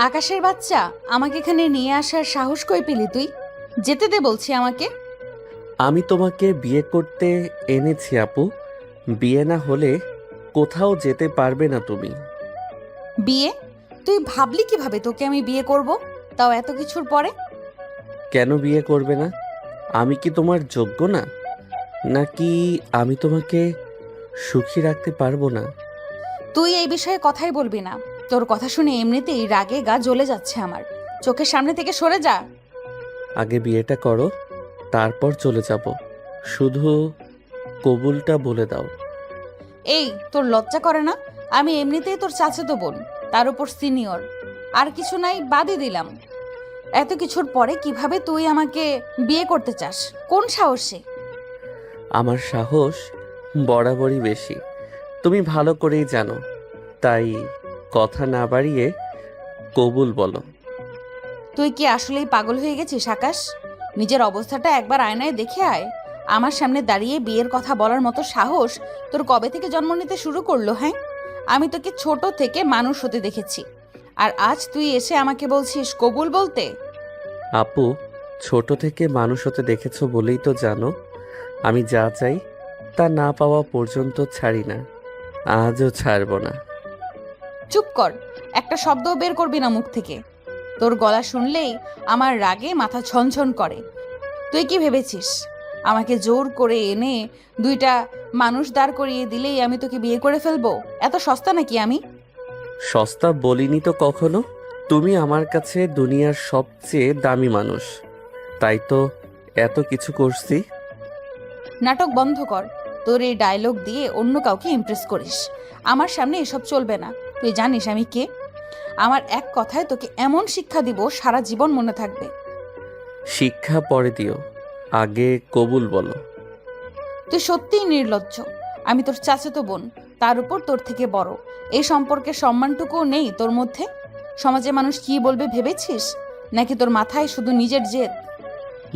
আকাশের বাচ্চা, আমাকে এখানে নিয়ে আসার সাহস কই পেলি তুই? যেতে দে বলছি আমাকে। আমি তোমাকে বিয়ে করতে এনেছি আপু। বিয়ে না হলে কোথাও যেতে পারবে না তুমি। বিয়ে? তুই ভাবলি কিভাবে তোকে আমি বিয়ে করব, তাও এত কিছুর পরে? কেন বিয়ে করবে না? আমি কি তোমার যোগ্য না? নাকি আমি তোমাকে সুখী রাখতে পারবো না? তুই এই বিষয়ে কথাই বলবি না। তোর কথা শুনে এমনিতেই রাগে গা জ্বলে যাচ্ছে আমার। চোখের সামনে থেকে সরে যা। আগে বিয়েটা করো, তারপর চলে যাব। শুধু কবুলটা বলে দাও। এই, তোর লজ্জা করে না? আমি এমনিতেই তোর চাচাতো বোন, তার উপর সিনিয়র। আর কিছু নাই, বাদই দিলাম। এত কিছুর পরে কিভাবে তুই আমাকে বিয়ে করতে চাস? কোন সাহসে? আমার সাহস বরাবরই বেশি, তুমি ভালো করেই জানো। তাই কথা না বাড়িয়ে কবুল বলো। তুই কি আসলেই পাগল হয়ে গেছিস আকাশ? নিজের অবস্থাটা একবার আয়নায় দেখে আয়। আমার সামনে দাঁড়িয়ে বিয়ের কথা বলার মতো সাহস তোর কবে থেকে জন্ম নিতে শুরু করলো? হ্যাঁ, আমি তোকে ছোট থেকে মানুষ হতে দেখেছি, আর আজ তুই এসে আমাকে বলছিস কবুল বলতে? আপু, ছোট থেকে মানুষ হতে দেখেছো বলেই তো জানো আমি যা চাই তা না পাওয়া পর্যন্ত ছাড়ি না, আজও ছাড়বো না। চুপ কর, একটা শব্দও বের করবি না মুখ থেকে। তোর গলা শুনলেই আমার রাগে মাথা ছনছন করে। তুই কি ভেবেছিস আমাকে জোর করে এনে দুইটা মানুষ দাঁড় করিয়ে দিলেই আমি তোকে বিয়ে করে ফেলবো? এত সস্তা নাকি আমি? সস্তা বলিনি তো কখনো। তুমি আমার কাছে দুনিয়ার সবচেয়ে দামি মানুষ, তাই তো এত কিছু করছি। নাটক বন্ধ কর। তোর এই ডায়লগ দিয়ে অন্য কাউকে ইমপ্রেস করিস। আমার সামনে এসব চলবে না। তুই জানিস আমি কে? আমার এক কথায় তোকে এমন শিক্ষা দিব সারা জীবন মনে থাকবে। শিক্ষা পরে দিও, আগে কবুল বলো। তুই সত্যিই নির্লজ্জ। আমি তোর চাচাতো বোন, তার উপর তোর থেকে বড়। এই সম্পর্কের সম্মানটুকুও নেই তোর মধ্যে? সমাজে মানুষ কি বলবে ভেবেছিস, নাকি তোর মাথায় শুধু নিজের জেদ?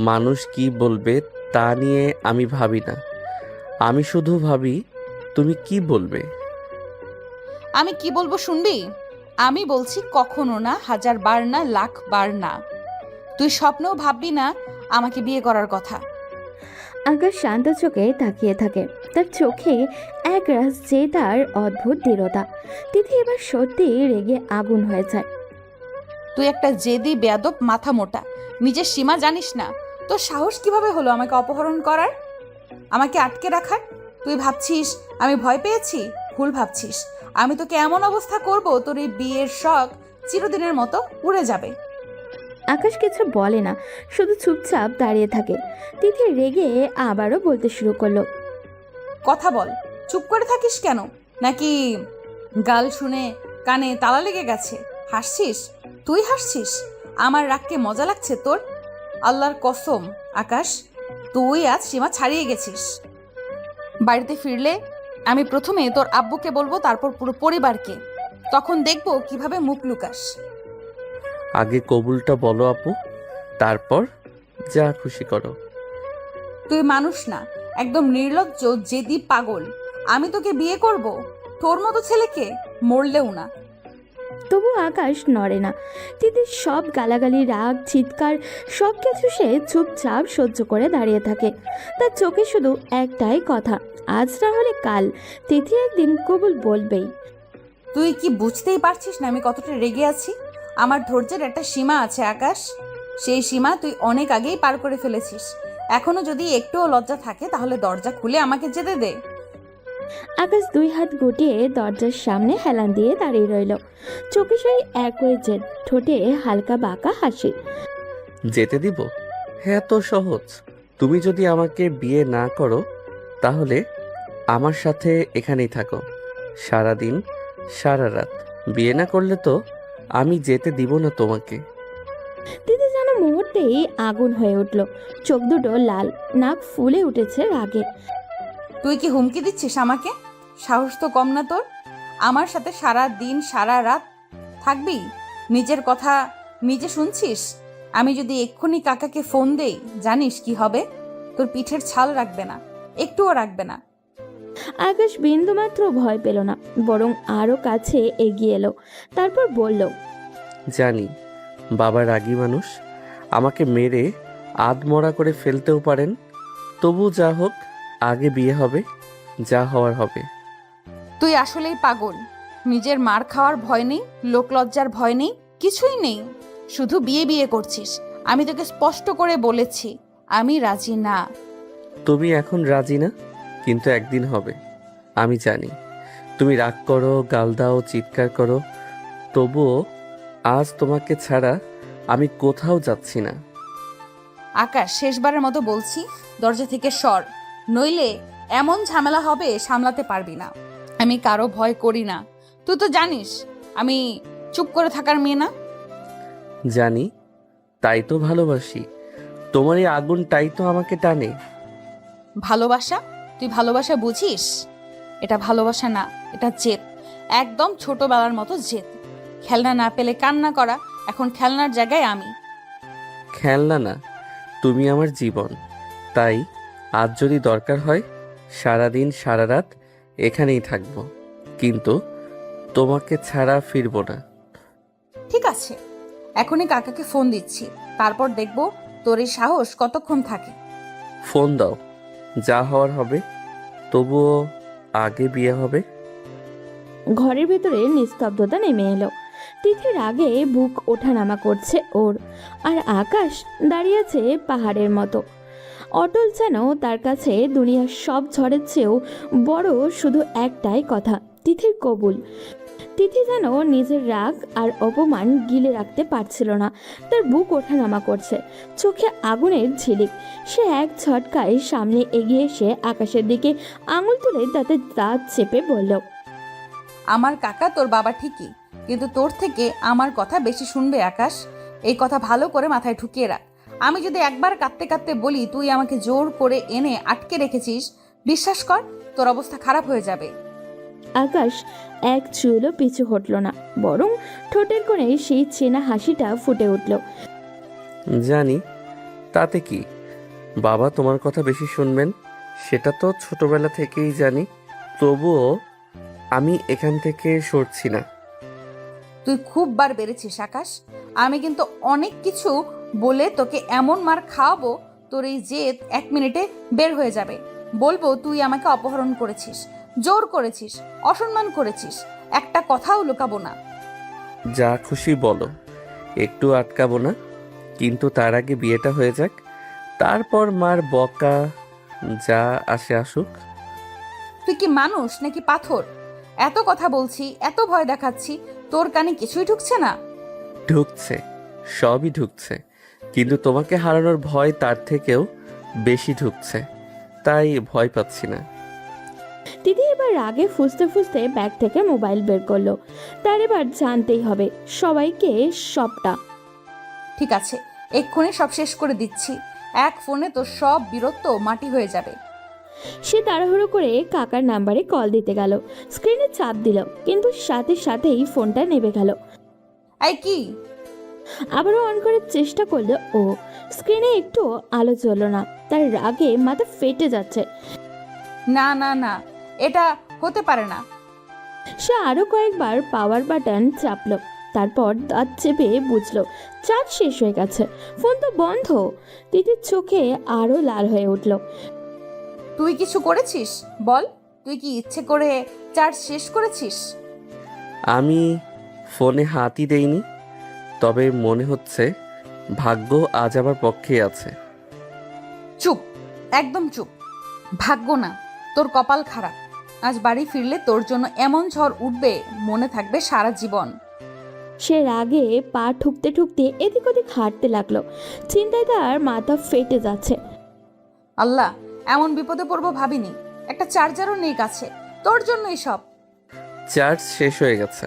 মানুষ কি বলবে তা নিয়ে আমি ভাবি না, আমি শুধু ভাবি তুমি কি বলবে। আমি কি বলবো শুনবি? আমি বলছি কখনো না, হাজার বার না, লাখ বার না। তুই স্বপ্নেও ভাববি না আমাকে বিয়ে করার কথা। আকাশ শান্ত চোখে তাকিয়ে থাকে। তার চোখে একরাশ জেদার অদ্ভুত দৃঢ়তা। তিথি এবার সত্যি রেগে আগুন হয়ে যায়। তুই একটা জেদি বেয়াদব মাথা মোটা, নিজের সীমা জানিস না। তোর সাহস কিভাবে হলো আমাকে অপহরণ করার, আমাকে আটকে রাখার? তুই ভাবছিস আমি ভয় পেয়েছি? ভুল ভাবছিস। আমি তোকে এমন অবস্থা করব তোর এই বিয়ের শখ চিরদিনের মতো উড়ে যাবে। আকাশ কিছু বলে না, শুধু চুপচাপ দাঁড়িয়ে থাকে। তিথি রেগে আবারও বলতে শুরু করলো। কথা বল, চুপ করে থাকিস কেন? নাকি গাল শুনে কানে তালা লেগে গেছে? হাসছিস? তুই হাসছিস? আমার রাগকে মজা লাগছে তোর? আল্লাহর কসম আকাশ, তুই আজ সীমা ছাড়িয়ে গেছিস। বাড়িতে ফিরলে আমি প্রথমে তোর আব্বুকে বলবো, তারপর পুরো পরিবারকে। তখন দেখবো কিভাবে মুখ লুকাস। আগে কবুলটা বলো আপু, তারপর যা খুশি করো। তুই মানুষ না, একদম নির্লজ্জ জেদি পাগল। আমি তোকে বিয়ে করব? তোর মতো ছেলেকে? মরলেও না। তবু আকাশ নড়ে না। তিথির সব গালাগালি, রাগ, চিৎকার সব কিছু সে চুপচাপ সহ্য করে দাঁড়িয়ে থাকে। তার চোখে শুধু একটাই কথা, আজ না হলে কাল তিথি একদিন কবুল বলবেই। তুই কি বুঝতেই পারছিস না আমি কতটা রেগে আছি? আমার ধৈর্যের একটা সীমা আছে আকাশ। সেই সীমা তুই অনেক আগেই পার করে ফেলেছিস। এখনো যদি একটুও লজ্জা থাকে তাহলে দরজা খুলে আমাকে যেতে দে। আকাশ দুই হাত গুটিয়ে দরজার সামনে হেলান দিয়ে দাঁড়িয়ে রইল। চোখে সেই একই জেদ, ঠোঁটে হালকা বাঁকা হাসি। যেতে দিব? হ্যাঁ, তো সহজ। তুমি যদি আমাকে বিয়ে না করো তাহলে আমার সাথে এখানেই থাকো, সারা দিন সারা রাত। বিয়ে না করলে তো আমি যেতে দিব না তোমাকে। তিথি যেন মুহূর্তেই আগুন হয়ে উঠল। চোখ দুটো লাল, নাক ফুলে উঠেছে রাগে। তুই কি হুমকি দিচ্ছিস আমাকে? সাহস তো কম না তোর। আমার সাথে সারা দিন সারা রাত থাকবি? নিজের কথা নিজে শুনছিস? আমি যদি এক্ষুনি কাকাকে ফোন দেই, জানিস কি হবে? তোর পিঠের ছাল রাখবে না, একটুও রাখবে না। আকাশ বিন্দুমাত্র ভয় পেল না, বরং আরো কাছে এগিয়ে এলো। তারপর বলল, জানি বাবা রাগী মানুষ, আমাকে মেরে আধমরা করে ফেলতেও পারেন। তবু যা হোক, আগে বিয়ে হবে, যা হওয়ার হবে। তুই আসলেই পাগল। নিজের মার খাওয়ার ভয় নেই, লোকলজ্জার ভয় নেই, কিছুই নেই, শুধু বিয়ে বিয়ে করছিস। আমি তোকে স্পষ্ট করে বলেছি আমি রাজি না। তুমি এখন রাজি না, কিন্তু একদিন হবে। আমি জানি তুমি রাগ করো, গাল দাও, চিৎকার করো, তবুও আজ তোমাকে ছাড়া আমি কোথাও যাচ্ছি না। আকাশ, শেষবারের মতো বলছি, দরজা থেকে সর, নইলে এমন ঝামেলা হবে সামলাতে পারবি না। আমি কারো ভয় করি না, তুই তো জানিস আমি চুপ করে থাকার মেয়ে না। জানি, তাই তো ভালোবাসি। তোমার এই আগুনটাই তো আমাকে টানে। ভালোবাসা? তুই ভালোবাসা বুঝিস? এটা ভালোবাসা না, এটা জেদ, একদম ছোটবেলার মতো জেদ। খেলনা না পেলে কান্না করা, এখন খেলনার জায়গায় আমি। খেলনা না, তুমি আমার জীবন। তাই আজ যদি দরকার হয় সারাদিন সারা রাত এখানেই থাকবো, কিন্তু তোমাকে ছাড়া ফিরবো না। ঠিক আছে, এখনই কাকাকে ফোন দিচ্ছি, তারপর দেখবো তোর এই সাহস কতক্ষণ থাকে। ফোন দাও, যা হওয়ার হবে, তবুও আগে বিয়ে হবে। ঘরের ভেতরে নিস্তব্ধতা নেমে এলো। তিথির আগে বুক ওঠানামা করছে ওর, আর আকাশ দাঁড়িয়ে আছে পাহাড়ের মতো অটল, যেন তার কাছে দুনিয়ার সব ঝড়ের চেয়েও বড় শুধু একটাই কথা, তিথির কবুল। তিথি যেন নিজের রাগ আর অপমান গিলে রাখতে পারছিল না, তার বুক ওঠানামা করছে, চোখে আগুনের ঝিলিক। সে এক ঝটকায় সামনে এগিয়ে এসে আকাশের দিকে আঙুল তুলে তাতে দাঁত চেপে বলল, আমার কাকা তোর বাবা ঠিকই, কিন্তু তোর থেকে আমার কথা বেশি শুনবে আকাশ। এই কথা ভালো করে মাথায় ঢুকিয়ে রাখ। আমি যদি একবার কাঁদতে কাঁদতে বলি তুই আমাকে জোর করে এনে আটকে রেখেছিস, বিশ্বাস কর তোর অবস্থা খারাপ হয়ে যাবে। আকাশ এক চুলও পিছু হটল না, বরং ঠোঁটের কোণে সেই চেনা হাসিটা ফুটে উঠল। জানি, তাতে কি, বাবা তোমার কথা বেশি শুনবেন সেটা তো ছোটবেলা থেকেই জানি। তবুও আমি এখান থেকে সরছি না। তুই খুব বার বেড়েছিস আকাশ। আমি কিন্তু অনেক কিছু বলে তোকে এমন মার খাওয়াবো, তোর এই জেদ 1 মিনিটে বের হয়ে যাবে। বলবো তুই আমাকে অপহরণ করেছিস, জোর করেছিস, অসম্মান করেছিস, একটা কথাও লুকাবো না। যা খুশি বলো, একটু আটকাবো না, কিন্তু তার আগে বিয়েটা হয়ে যাক, তারপর মার বকা যা আসে আসুক। তুই কি মানুষ নাকি পাথর? এত কথা বলছি, এত ভয় দেখাচ্ছি, তোর কানে কিছুই ঢুকছে না? ঢুকছে, সবই ঢুকছে, কিন্তু তোমাকে হারানোর ভয় তার থেকেও বেশি ঢুকছে, তাই ভয় পাচ্ছি না। দিদি এবার রাগে ফুসতে ফুসতে ব্যাগ থেকে মোবাইল বের করলো, তার এবার জানতেই হবে সবাইকে সবটা। ঠিক আছে, এক্ষুনি সব শেষ করে দিচ্ছি, এক ফোনে তো সব বীরত্ব মাটি হয়ে যাবে। সে তাড়াহুড়ো করে কাকার নাম্বারে কল দিতে গেল, স্ক্রিনে চাপ দিল, কিন্তু সাথে সাথেই ফোনটা নেবে গেল। এই কি? আবারও অন করার চেষ্টা করলো ও, স্ক্রিনে একটু আলো জ্বলল না, তার রাগে মাথা ফেটে যাচ্ছে। না না না, এটা হতে পারে না। সে আরো কয়েকবার পাওয়ার বাটন চাপলো, তারপর দাঁত চেপে বুঝলো চার্জ শেষ হয়ে গেছে, ফোন তো বন্ধ। তিতির চোখে আরো লাল হয়ে উঠল। তুই কিছু করেছিস? বল, তুই কি ইচ্ছে করে চার্জ শেষ করেছিস? আমি ফোনে হাতই দেইনি, তবে মনে হচ্ছে ভাগ্য আজ আমার পক্ষে আছে। চুপ, একদম চুপ। ভাগ্য না, তোর কপাল খারাপ। আজ বাড়ি ফিরলে তোর জন্য এমন ঝড় উঠবে, মনে থাকবে সারা জীবন। সে রাগে পা ঠুকতে ঠুকতে এদিক ওদিক হাঁটতে লাগলো, চিন্তায় তার মাথা ফেটে যাচ্ছে। আল্লাহ, এমন বিপদে পড়বো ভাবিনি, একটা চার্জারও নেই কাছে, তোর জন্যই সব। চার্জ শেষ হয়ে গেছে,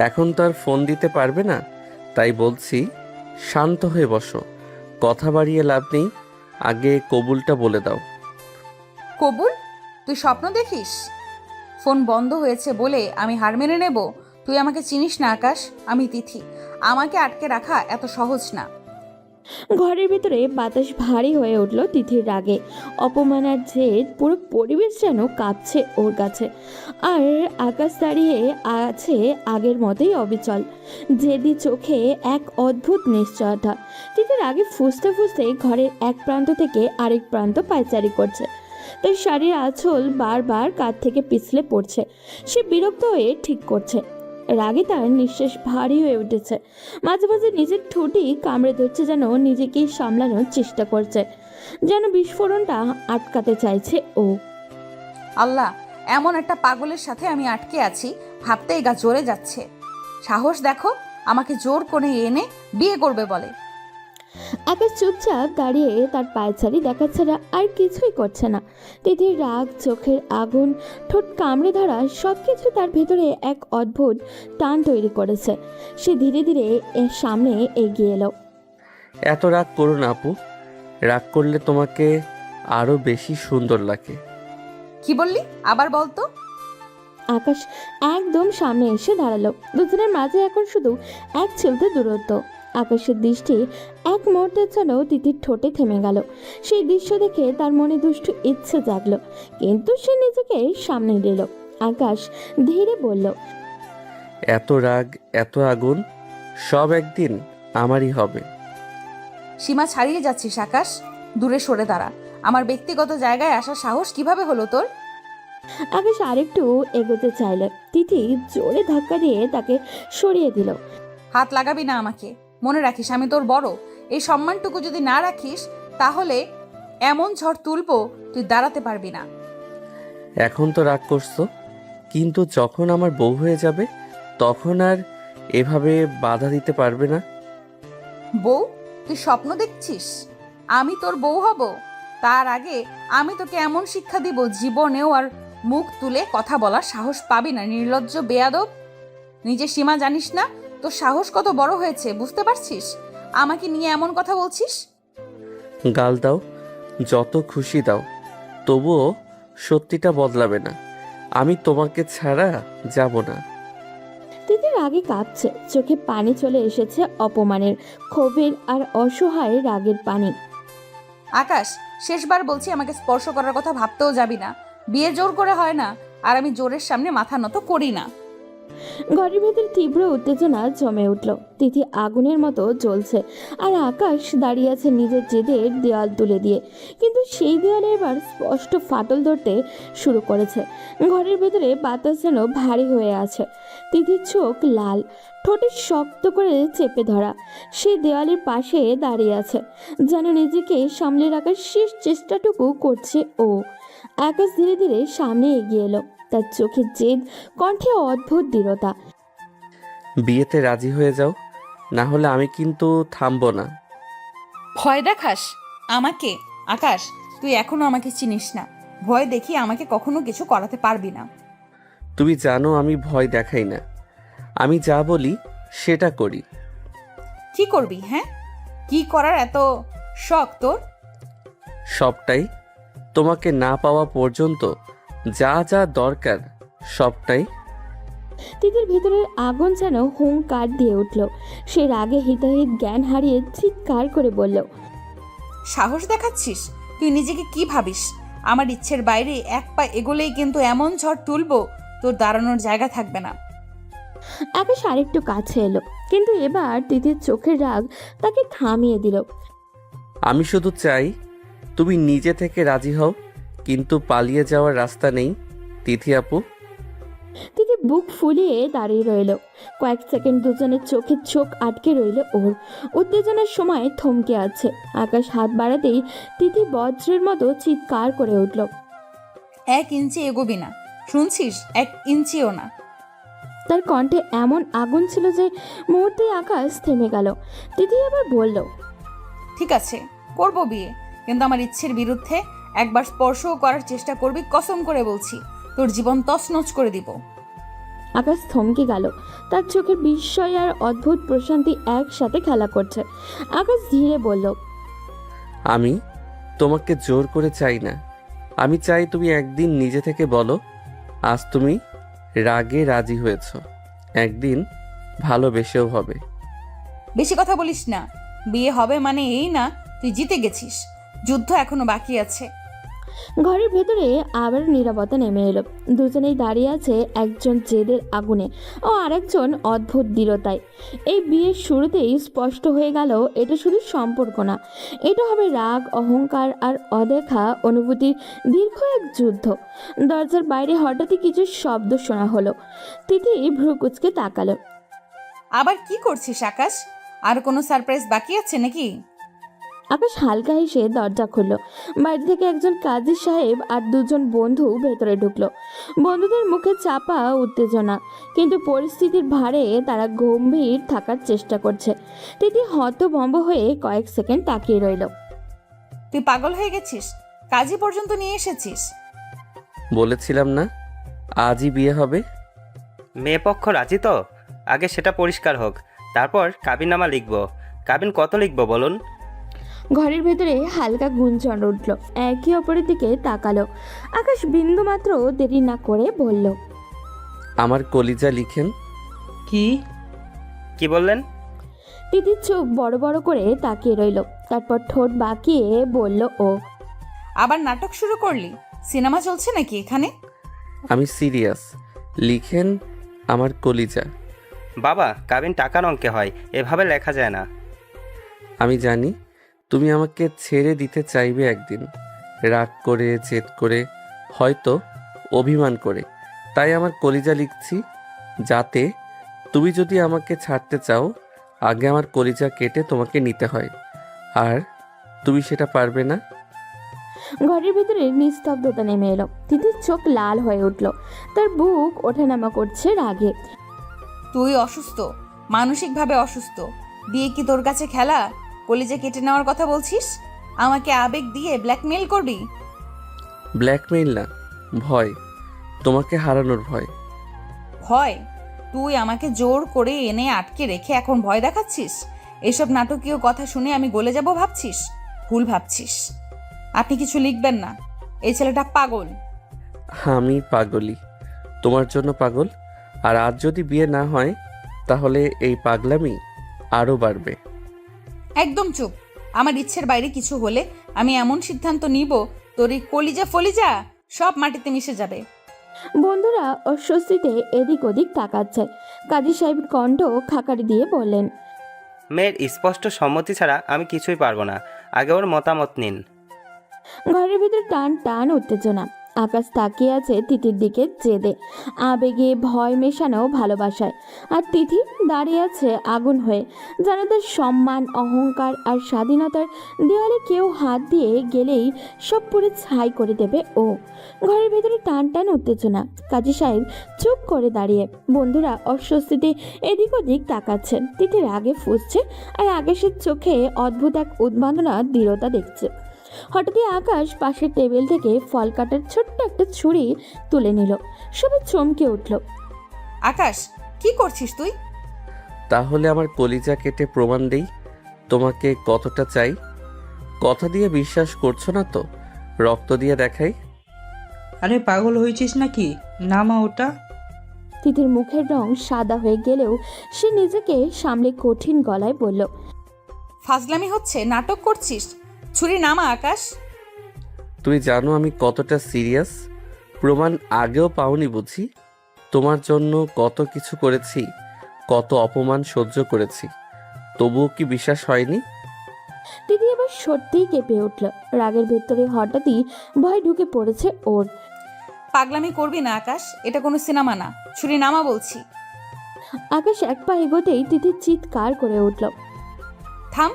এখন তো আর ফোন দিতে পারবে না, তাই বলছি শান্ত হয়ে বসো, কথা বাড়িয়ে লাভ নেই, আগে কবুলটা বলে দাও। কবুল? তুই স্বপ্ন দেখিস? ফোন বন্ধ হয়েছে বলে আমি হার মেনে নেব? তুই আমাকে চিনিস না আকাশ, আমি তিথি, আমাকে আটকে রাখা এত সহজ না। ঘরের ভিতরে বাতাস ভারী হয়ে উঠল তিথির রাগে। অপমানের জেদ, পুরো পরিবেশ যেন কাঁপছে ওর কাছে। আর আকাশ দাঁড়িয়ে আছে আগের মতোই অবিচল, জেদি চোখে এক অদ্ভুত নিশ্চয়তা। তিথির আগে ফুসতে ফুসতে ঘরের এক প্রান্ত থেকে আরেক প্রান্ত পায়চারি করছে। তার শাড়ির আঁচল বারবার কাঁধ থেকে পিছলে পড়ছে। সে বিরক্ত হয়ে ঠিক করছে। রাগে তার নিঃশ্বাস ভারী হয়ে উঠেছে। মাঝে মাঝে নিজের ঠোঁটই কামড়ে ধরছে, যেন নিজেকেই সামলানোর চেষ্টা করছে, যেন বিস্ফোরণটা আটকাতে চাইছে ও। আল্লাহ, এমন একটা পাগলের সাথে আমি আটকে আছি, ভাবতেই গা জ্বলে যাচ্ছে। সাহস দেখো, আমাকে জোর করে এনে বিয়ে করবে বলে। আকাশ চুপচাপ দাঁড়িয়ে তার পায়চারি দেখা ছাড়া আর কিছুই করছে না। তিথির রাগ, চোখের আগুন, ঠোঁট কামড়ে ধরা সবকিছু তার ভেতরে এক অদ্ভুত টান তৈরি করেছে। সে ধীরে ধীরে এর সামনে এগিয়ে এলো। এত রাগ করো না আপু, রাগ করলে তোমাকে আরো বেশি সুন্দর লাগে। কি বললি? আবার বলতো। আকাশ একদম সামনে এসে দাঁড়ালো। দুজনের মাঝে এখন শুধু এক ছিলতে দূরত্ব। আকাশের দৃষ্টি এক মুহূর্তের জন্য তিথির ঠোঁটে থেমে গেল। সেই দৃশ্য দেখে তার মনে দুষ্টু ইচ্ছে জাগলো, কিন্তু সে নিজেকে সামনে দিল। আকাশ ধীরে বলল, এত রাগ, এত আগুন, সব একদিন আমারই হবে। সীমা ছাড়িয়ে যাচ্ছিস আকাশ, দূরে সরে দাঁড়া। আমার ব্যক্তিগত জায়গায় আসার সাহস কিভাবে হলো তোর? আকাশ আরেকটু এগোতে চাইলে তিথি জোরে ধাক্কা দিয়ে তাকে সরিয়ে দিল। হাত লাগাবি না আমাকে, মনে রাখিস আমি তোর বড়। এই সম্মানটুকু যদি না রাখিস, তাহলে এমন ঝড় তুলবো তুই দাঁড়াতে পারবি না। এখন তো রাগ করছো, কিন্তু যখন আমার বউ হয়ে যাবে তখন আর এভাবে বাধা দিতে পারবে না। বউ? তুই স্বপ্ন দেখছিস আমি তোর বউ হব? তার আগে আমি তোকে এমন শিক্ষা দিব, জীবনেও আর মুখ তুলে কথা বলার সাহস পাবি না। নির্লজ্জ বেয়াদব! নিজের সীমা জানিস না? তোর সাহস কত বড় হয়েছে বুঝতে পারছিস? আমাকে নিয়ে এমন কথা বলছিস? গাল দাও, যত খুশি দাও, তবুও সত্যিটা বদলাবে না। আমি তোমাকে ছাড়া যাব না। তিথির আগে কাঁপছে, চোখে পানি চলে এসেছে অপমানের, ক্ষোভের আর অসহায় রাগের পানি। আকাশ, শেষবার বলছি, আমাকে স্পর্শ করার কথা ভাবতেও যাবি না। বিয়ে জোর করে হয় না, আর আমি জোরের সামনে মাথা নত করি না। ঘরের ভেতর তীব্র উত্তেজনা জমে উঠল। তিথি আগুনের মতো জ্বলছে, আর আকাশ দাঁড়িয়ে আছে নিজের জেদের দেওয়াল তুলে দিয়ে। কিন্তু সেই দেওয়ালে এবার স্পষ্ট ফাটল ধরতে শুরু করেছে। ঘরের ভেতরে বাতাস যেন ভারী হয়ে আছে। তিথির চোখ লাল, ঠোঁটে শক্ত করে চেপে ধরা। সেই দেওয়ালের পাশে দাঁড়িয়ে আছে, যেন নিজেকে সামলে রাখার শেষ চেষ্টাটুকু করছে ও। আকাশ ধীরে ধীরে সামনে এগিয়ে এলো, তার চোখে জেদ, কণ্ঠে অদ্ভুত দৃঢ়তা। বিয়েতে রাজি হয়ে যাও, না হলে আমি কিন্তু থামবো না। ভয় দেখাস আমাকে? আকাশ, তুই এখনো আমাকে চিনিস না। ভয় দেখিয়ে আমাকে কখনো কিছু করাতে পারবি না। তুমি জানো আমি ভয় দেখাই না, আমি যা বলি সেটা করি। কি করবি? হ্যাঁ, কি করার এত শখ তোর? সবটাই, তোমাকে না পাওয়া পর্যন্ত যা যা দরকার সবটাই। তিতির ভিতরের আগুন যেন হুঙ্কার দিয়ে উঠল। সে রাগে হিতাহিত জ্ঞান হারিয়ে চিৎকার করে বলল, সাহস দেখাচ্ছিস? তুই নিজেকে কি ভাবিস? আমার ইচ্ছের বাইরে এক পা এগোলেই কিন্তু এমন ঝড় তুলবো তোর দাঁড়ানোর জায়গা থাকবে না। আকাশ আরেকটু কাছে এলো, কিন্তু এবার তিতির চোখের রাগ তাকে থামিয়ে দিল। আমি শুধু চাই তুমি নিজে থেকে রাজি হও, কিন্তু পালিয়ে যাওয়ার রাস্তা নেই তিথি আপু। তিতি বুক ফুলিয়ে দাঁড়িয়ে রইল। কয়েক সেকেন্ড দুজনের চোখের চোখ আটকে রইল ওর। উত্তেজনার সময় থমকে আছে। আকাশ হাত বাড়াতেই তিতি বজ্রের মতো চিৎকার করে উঠল, 1 ইঞ্চি এগোবি না, শুনছিস? 1 ইঞ্চিও না। তার কণ্ঠে এমন আগুন ছিল যে মুহূর্তে আকাশ থেমে গেল। তিতি আবার বলল, ঠিক আছে, করব বিয়ে, কিন্তু আমার ইচ্ছের বিরুদ্ধে একবার স্পর্শও করার চেষ্টা করবি, কসম করে বলছি তোর জীবন তছনছ করে দিব। আকাশ থমকে গেল। তার চোখের বিস্ময় আর অদ্ভুত প্রশান্তি একসাথে খেলা করছে। আকাশ ধীরে বলল, আমি তোমাকে জোর করে চাই না, আমি চাই তুমি একদিন নিজে থেকে বলো আজ তুমি রাগে রাজি হয়েছ, একদিন ভালোবেসেও হবে। বেশি কথা বলিস না, বিয়ে হবে মানে এই না তুই জিতে গেছিস, যুদ্ধ এখনো বাকি আছে। ঘরের ভেতরে আবার নীরবতা নেমে এলো। দুজনেই দাঁড়িয়ে আছে, একজন জেদের আগুনে ও আরেকজন অদ্ভুত দৃঢ়তায়। এই বিয়ের শুরুতেই স্পষ্ট হয়ে গেল এটা শুধু সম্পর্ক না, এটা হবে রাগ, অহংকার আর অদেখা অনুভূতির দীর্ঘ এক যুদ্ধ। দরজার বাইরে হঠাৎই কিছু শব্দ শোনা হলো। তিথি ভ্রু কুঁচকে তাকালো। আবার কি করছিস আকাশ? আর কোনো সারপ্রাইজ বাকি আছে নাকি? আকাশ হালকা হেসে দরজা খুলল। বাইরে থেকে একজন কাজী সাহেব আর দুজন বন্ধু ভেতরে ঢুকলো। বন্ধুদের মুখে চাপা উত্তেজনা, কিন্তু পরিস্থিতির ভারে তারা গম্ভীর থাকার চেষ্টা করছে। তিথি হতভম্ব হয়ে কয়েক সেকেন্ড তাকিয়ে রইল। তুই পাগল হয়ে গেছিস? কাজী পর্যন্ত নিয়ে এসেছিস? বলেছিলাম না আজই বিয়ে হবে। মেয়ে পক্ষ রাজি তো? আগে সেটা পরিষ্কার হোক, তারপর কাবিননামা লিখব। কাবিন কত লিখব বলুন? ঘরের ভেতরে হালকা গুঞ্জন উঠল। একে অপরের দিকে তাকালো। আকাশ বিন্দু মাত্র দেরি না করে বলল, আমার কলিজা লিখেন। কি? কি বললেন? তিথির চোখ বড় বড় করে তাকিয়ে রইল। তারপর ঠোঁট বাঁকিয়ে বলল ও, আবার নাটক শুরু করলি? সিনেমা চলছে নাকি এখানে? আমি সিরিয়াস, লিখেন আমার কলিজা। বাবা, কাবিন টাকার অঙ্কে হয়, এভাবে লেখা যায় না। আমি জানি তুমি আমাকে ছেড়ে দিতে চাইবে একদিন, রাগ করে, জেদ করে, হয়তো অভিমান করে। তাই আমার কলিজা লিখছি, যাতে তুমি যদি আমাকে ছাড়তে চাও আগে আমার কলিজা কেটে তোমাকে নিতে হয়, আর তুমি সেটা পারবে না। ঘরের ভিতরে নিস্তব্ধতা নেমে এলো। তিথির চোখ লাল হয়ে উঠল। তার বুক ওঠানামা করছে রাগে। তুই অসুস্থ, মানসিকভাবে অসুস্থ। বিয়ে কি তোর কাছে খেলা? কলিজা কেটে নেওয়ার কথা বলছিস? আমাকে আবেগ দিয়ে ব্ল্যাকমেইল করবি? ব্ল্যাকমেইল না, ভয়, তোমাকে হারানোর ভয়। ভয়? তুই আমাকে জোর করে এনে আটকে রেখে এখন ভয় দেখাচ্ছিস? এসব নাটকীয় কথা শুনে আমি গলে যাব ভাবছিস? ভুল ভাবছিস। আপনি কিছু লিখবেন না, এই ছেলেটা পাগল। আমি পাগলি, তোমার জন্য পাগল। আর আজ যদি বিয়ে না হয় তাহলে এই পাগলামি আরও বাড়বে। একদম চুপ। আমার ইচ্ছের বাইরে কিছু হলে আমি এমন সিদ্ধান্ত নিব তোর এই কলিজা ফলিজা সব মাটিতে মিশে যাবে। বন্ধুরা অস্বস্তিতে এদিক ওদিক তাকাচ্ছে। কাজী সাহেব কণ্ঠ খাকারি দিয়ে বললেন, মেয়ের স্পষ্ট সম্মতি ছাড়া আমি কিছুই পারবো না। আগে ওর মতামত নিন। ঘরের ভিতর টান টান উত্তেজনা। আকাশ তাকিয়ে আছে তিথির দিকে জেদে, আবেগে, ভয় মেশানো ভালোবাসায়। আর তিথি দাঁড়িয়ে আছে আগুন হয়ে, যেন তার সম্মান, অহংকার আর স্বাধীনতার দেওয়ালে কেউ হাত দিয়ে গেলেই সব পুরো ছাই করে দেবে ও। ঘরের ভিতরে টান টান উত্তেজনা। কাজী সাহেব চুপ করে দাঁড়িয়ে। বন্ধুরা অস্বস্তিতে এদিক ওদিক তাকাচ্ছে। তিথি রাগে ফুঁসছে আর আকাশের চোখে অদ্ভুত এক উন্মাদনা, দৃঢ়তা দেখছে। হঠাৎই আকাশ পাশের টেবিল থেকে ফল কাটার ছোট্ট একটা ছুরি তুলে নিল। সবাই চমকে উঠল। আকাশ, কি করছিস তুই? তাহলে আমার কলিজা কেটে প্রমাণ দেই তোমাকে কতটা চাই। কথা দিয়ে বিশ্বাস করছো না তো, রক্ত দিয়ে দেখাই। আরে পাগল হয়েছিস নাকি? নামা ওটা। তিথির মুখের রং সাদা হয়ে গেলেও সে নিজেকে সামলে কঠিন গলায় বলল, ফাজলামি হচ্ছে? নাটক করছিস? ছুরি নামা আকাশ। তুমি জানো আমি কতটা সিরিয়াস। প্রমাণ আগেও পাওনি বুঝি? তোমার জন্য কত কিছু করেছি, কত অপমান সহ্য করেছি, তবুও কি বিশ্বাস হয়নি? তিথি এবার সত্যিই কেঁপে উঠল। রাগের ভেতরে হঠাৎই ভয় ঢুকে পড়েছে ওর। পাগলামি করবি না আকাশ, এটা কোনো সিনেমা না। ছুরি নামা বলছি। আকাশ এক পা এগোতেই তিথি চিৎকার করে উঠল। থাম।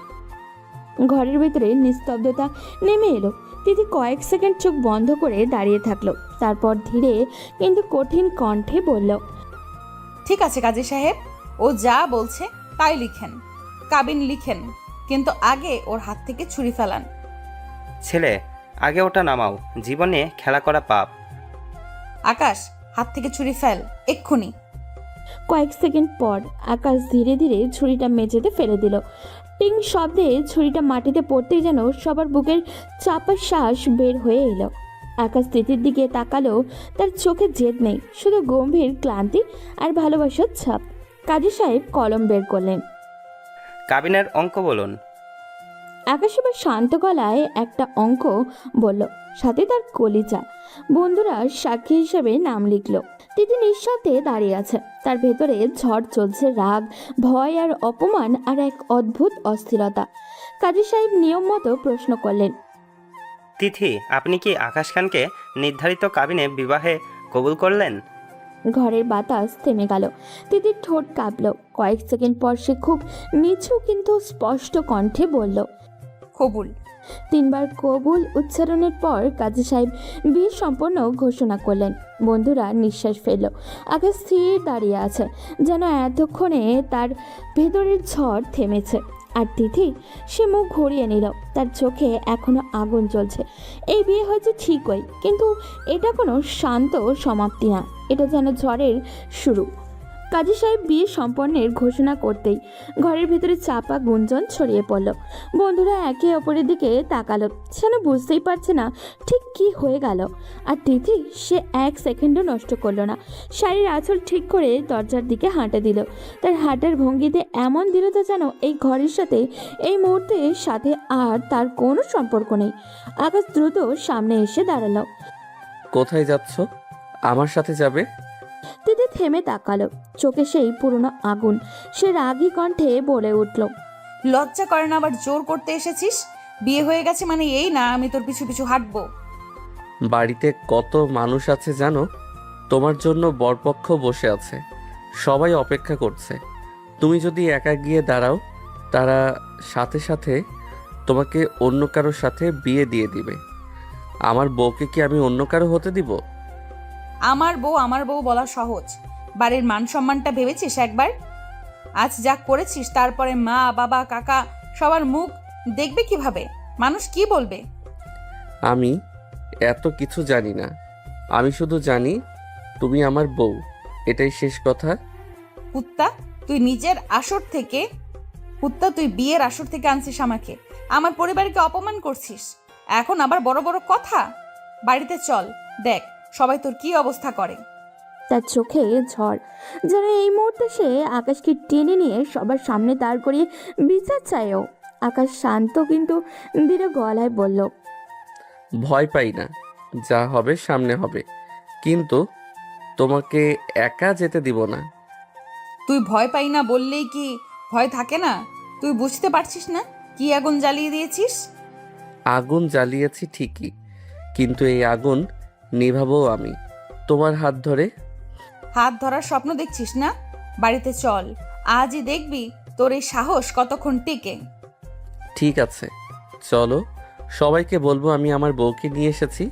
ঘরের ভেতরে নিস্তব্ধতা নেমে এলো। তিথি কয়েক সেকেন্ড চোখ বন্ধ করে দাঁড়িয়ে থাকলো। তারপর ধীরে কিন্তু কঠিন কণ্ঠে বলল, ঠিক আছে কাজী সাহেব, ও যা বলছে তাই লিখেন, কাবিন লিখেন, কিন্তু আগে ওর হাত থেকে ছুরি ফেলান। ছেলে, আগে ওটা নামাও, জীবনে খেলা করা পাপ। আকাশ, হাত থেকে ছুরি ফেল এক্ষুনি। কয়েক সেকেন্ড পর আকাশ ধীরে ধীরে ছুরিটা মেঝেতে ফেলে দিল। টিং শব্দে ছুরিটা মাটিতে পড়তেই যেন সবার বুকের চাপা শ্বাস বের হয়ে এলো। আকাশ তিথির দিকে তাকালো। তার চোখে জেদ নেই, শুধু গম্ভীর ক্লান্তি আর ভালোবাসার ছাপ। কাজী সাহেব কলম বের করলেন। কাবিনের অঙ্ক বলুন। আকাশ এবার শান্ত গলায় একটা অঙ্ক বলল, সাথে তার কলিজা। বন্ধুরা সাক্ষী হিসেবে নাম লিখল। তিথি নিঃশব্দে দাঁড়িয়ে আছে। তার ভেতরে ঝড় চলছে, রাগ, ভয় আর অপমান আর এক অদ্ভুত অস্থিরতা। কাজী সাহেব নিয়ম মতো প্রশ্ন করলেন, তিথি, আপনি কি আকাশ খানকে নির্ধারিত কাবিনে বিবাহে কবুল করলেন? ঘরের বাতাস থেমে গেল। তিথির ঠোঁট কাঁপল। কয়েক সেকেন্ড পর সে খুব নিচু কিন্তু স্পষ্ট কণ্ঠে বলল, কবুল। 3 বার কবুল উচ্চারণের পর কাজী সাহেব বিয়ে সম্পন্ন ঘোষণা করলেন। বন্ধুরা নিঃশ্বাস ফেলল। আকাশ স্থির দাঁড়িয়ে আছে, যেন এতক্ষণে তার ভেতরের ঝড় থেমেছে। আর তিথি, সে মুখ ঘুরিয়ে নিল। তার চোখে এখনো আগুন জ্বলছে। এই বিয়ে হয়েছে ঠিকই, কিন্তু এটা কোনো শান্ত সমাপ্তি না, এটা যেন ঝড়ের শুরু। কাজী সাহেব বিয়ে সম্পন্নের ঘোষণা করতেই ঘরের ভিতরে চাপা গুঞ্জন ছড়িয়ে পড়ল। বন্ধুরা একে অপরের দিকে তাকালো, যেন বুঝতেই পারছে না ঠিক কি হয়ে গেল। আর তিথি, সে 1 সেকেন্ডও নষ্ট করলো না। শাড়ির আঁচল ঠিক করে দরজার দিকে হাঁটা দিল। তার হাঁটার ভঙ্গিতে এমন দৃঢ়তা যেন এই ঘরের সাথে, এই মুহূর্তের সাথে আর তার কোনো সম্পর্ক নেই। আকাশ দ্রুত সামনে এসে দাঁড়ালো। কোথায় যাচ্ছ? আমার সাথে যাবে? তিথি থেমে তাকালো, চোখে সেই পুরনো আগুন। সে রাগী কণ্ঠে বলে উঠল, লজ্জা করে না আবার জোর করতে এসেছিস? বিয়ে হয়ে গেছে মানে এই না আমি তোর পিছু পিছু হাঁটবো। বাড়িতে কত মানুষ আছে জানো? তোমার জন্য বরপক্ষ বসে আছে, সবাই অপেক্ষা করছে। তুমি যদি একা গিয়ে দাঁড়াও, তারা সাথে সাথে তোমাকে অন্য কারোর সাথে বিয়ে দিয়ে দিবে। আমার বউকে কি আমি অন্য কারো হতে দিব? আমার বউ বলা সহজ, বাড়ির মান সম্মানটা ভেবেছিস একবার? আজ যা করেছিস তারপরে মা বাবা কাকা সবার মুখ দেখবে কিভাবে? মানুষ কি বলবে? আমি এত কিছু জানি না। আমি শুধু জানি তুমি আমার বউ, এটাই শেষ কথা। কুত্তা, তুই বিয়ের আসর থেকে আনছিস আমাকে, আমার পরিবারকে অপমান করছিস, এখন আবার বড় বড় কথা। বাড়িতে চল, দেখ সবাই তোর কি অবস্থা করে। তার চোখে ঝড়, যেন এই মুহূর্তে সে আকাশকে টেনে নিয়ে সবার সামনে দাঁড় করিয়ে বিচার চায়ও। আকাশ শান্ত কিন্তু দৃঢ় গলায় বলল, ভয় পাই না, যা হবে সামনে হবে, কিন্তু তোমাকে একা যেতে দিব না। তুই ভয় পাই না বললেই কি ভয় থাকে না? তুই বুঝতে পারছিস না কি আগুন জ্বালিয়ে দিয়েছিস? আগুন জ্বালিয়েছি ঠিকই, কিন্তু এই আগুন নিভাবো আমি, তোমার হাত ধরে। হাত ধরার স্বপ্ন দেখছিস না? বাড়িতে চল, আজই দেখবি তোর এই সাহস কতক্ষণ টিকে। ঠিক আছে, চলো, সবাইকে বলবো আমি আমার বউকে নিয়ে এসেছি।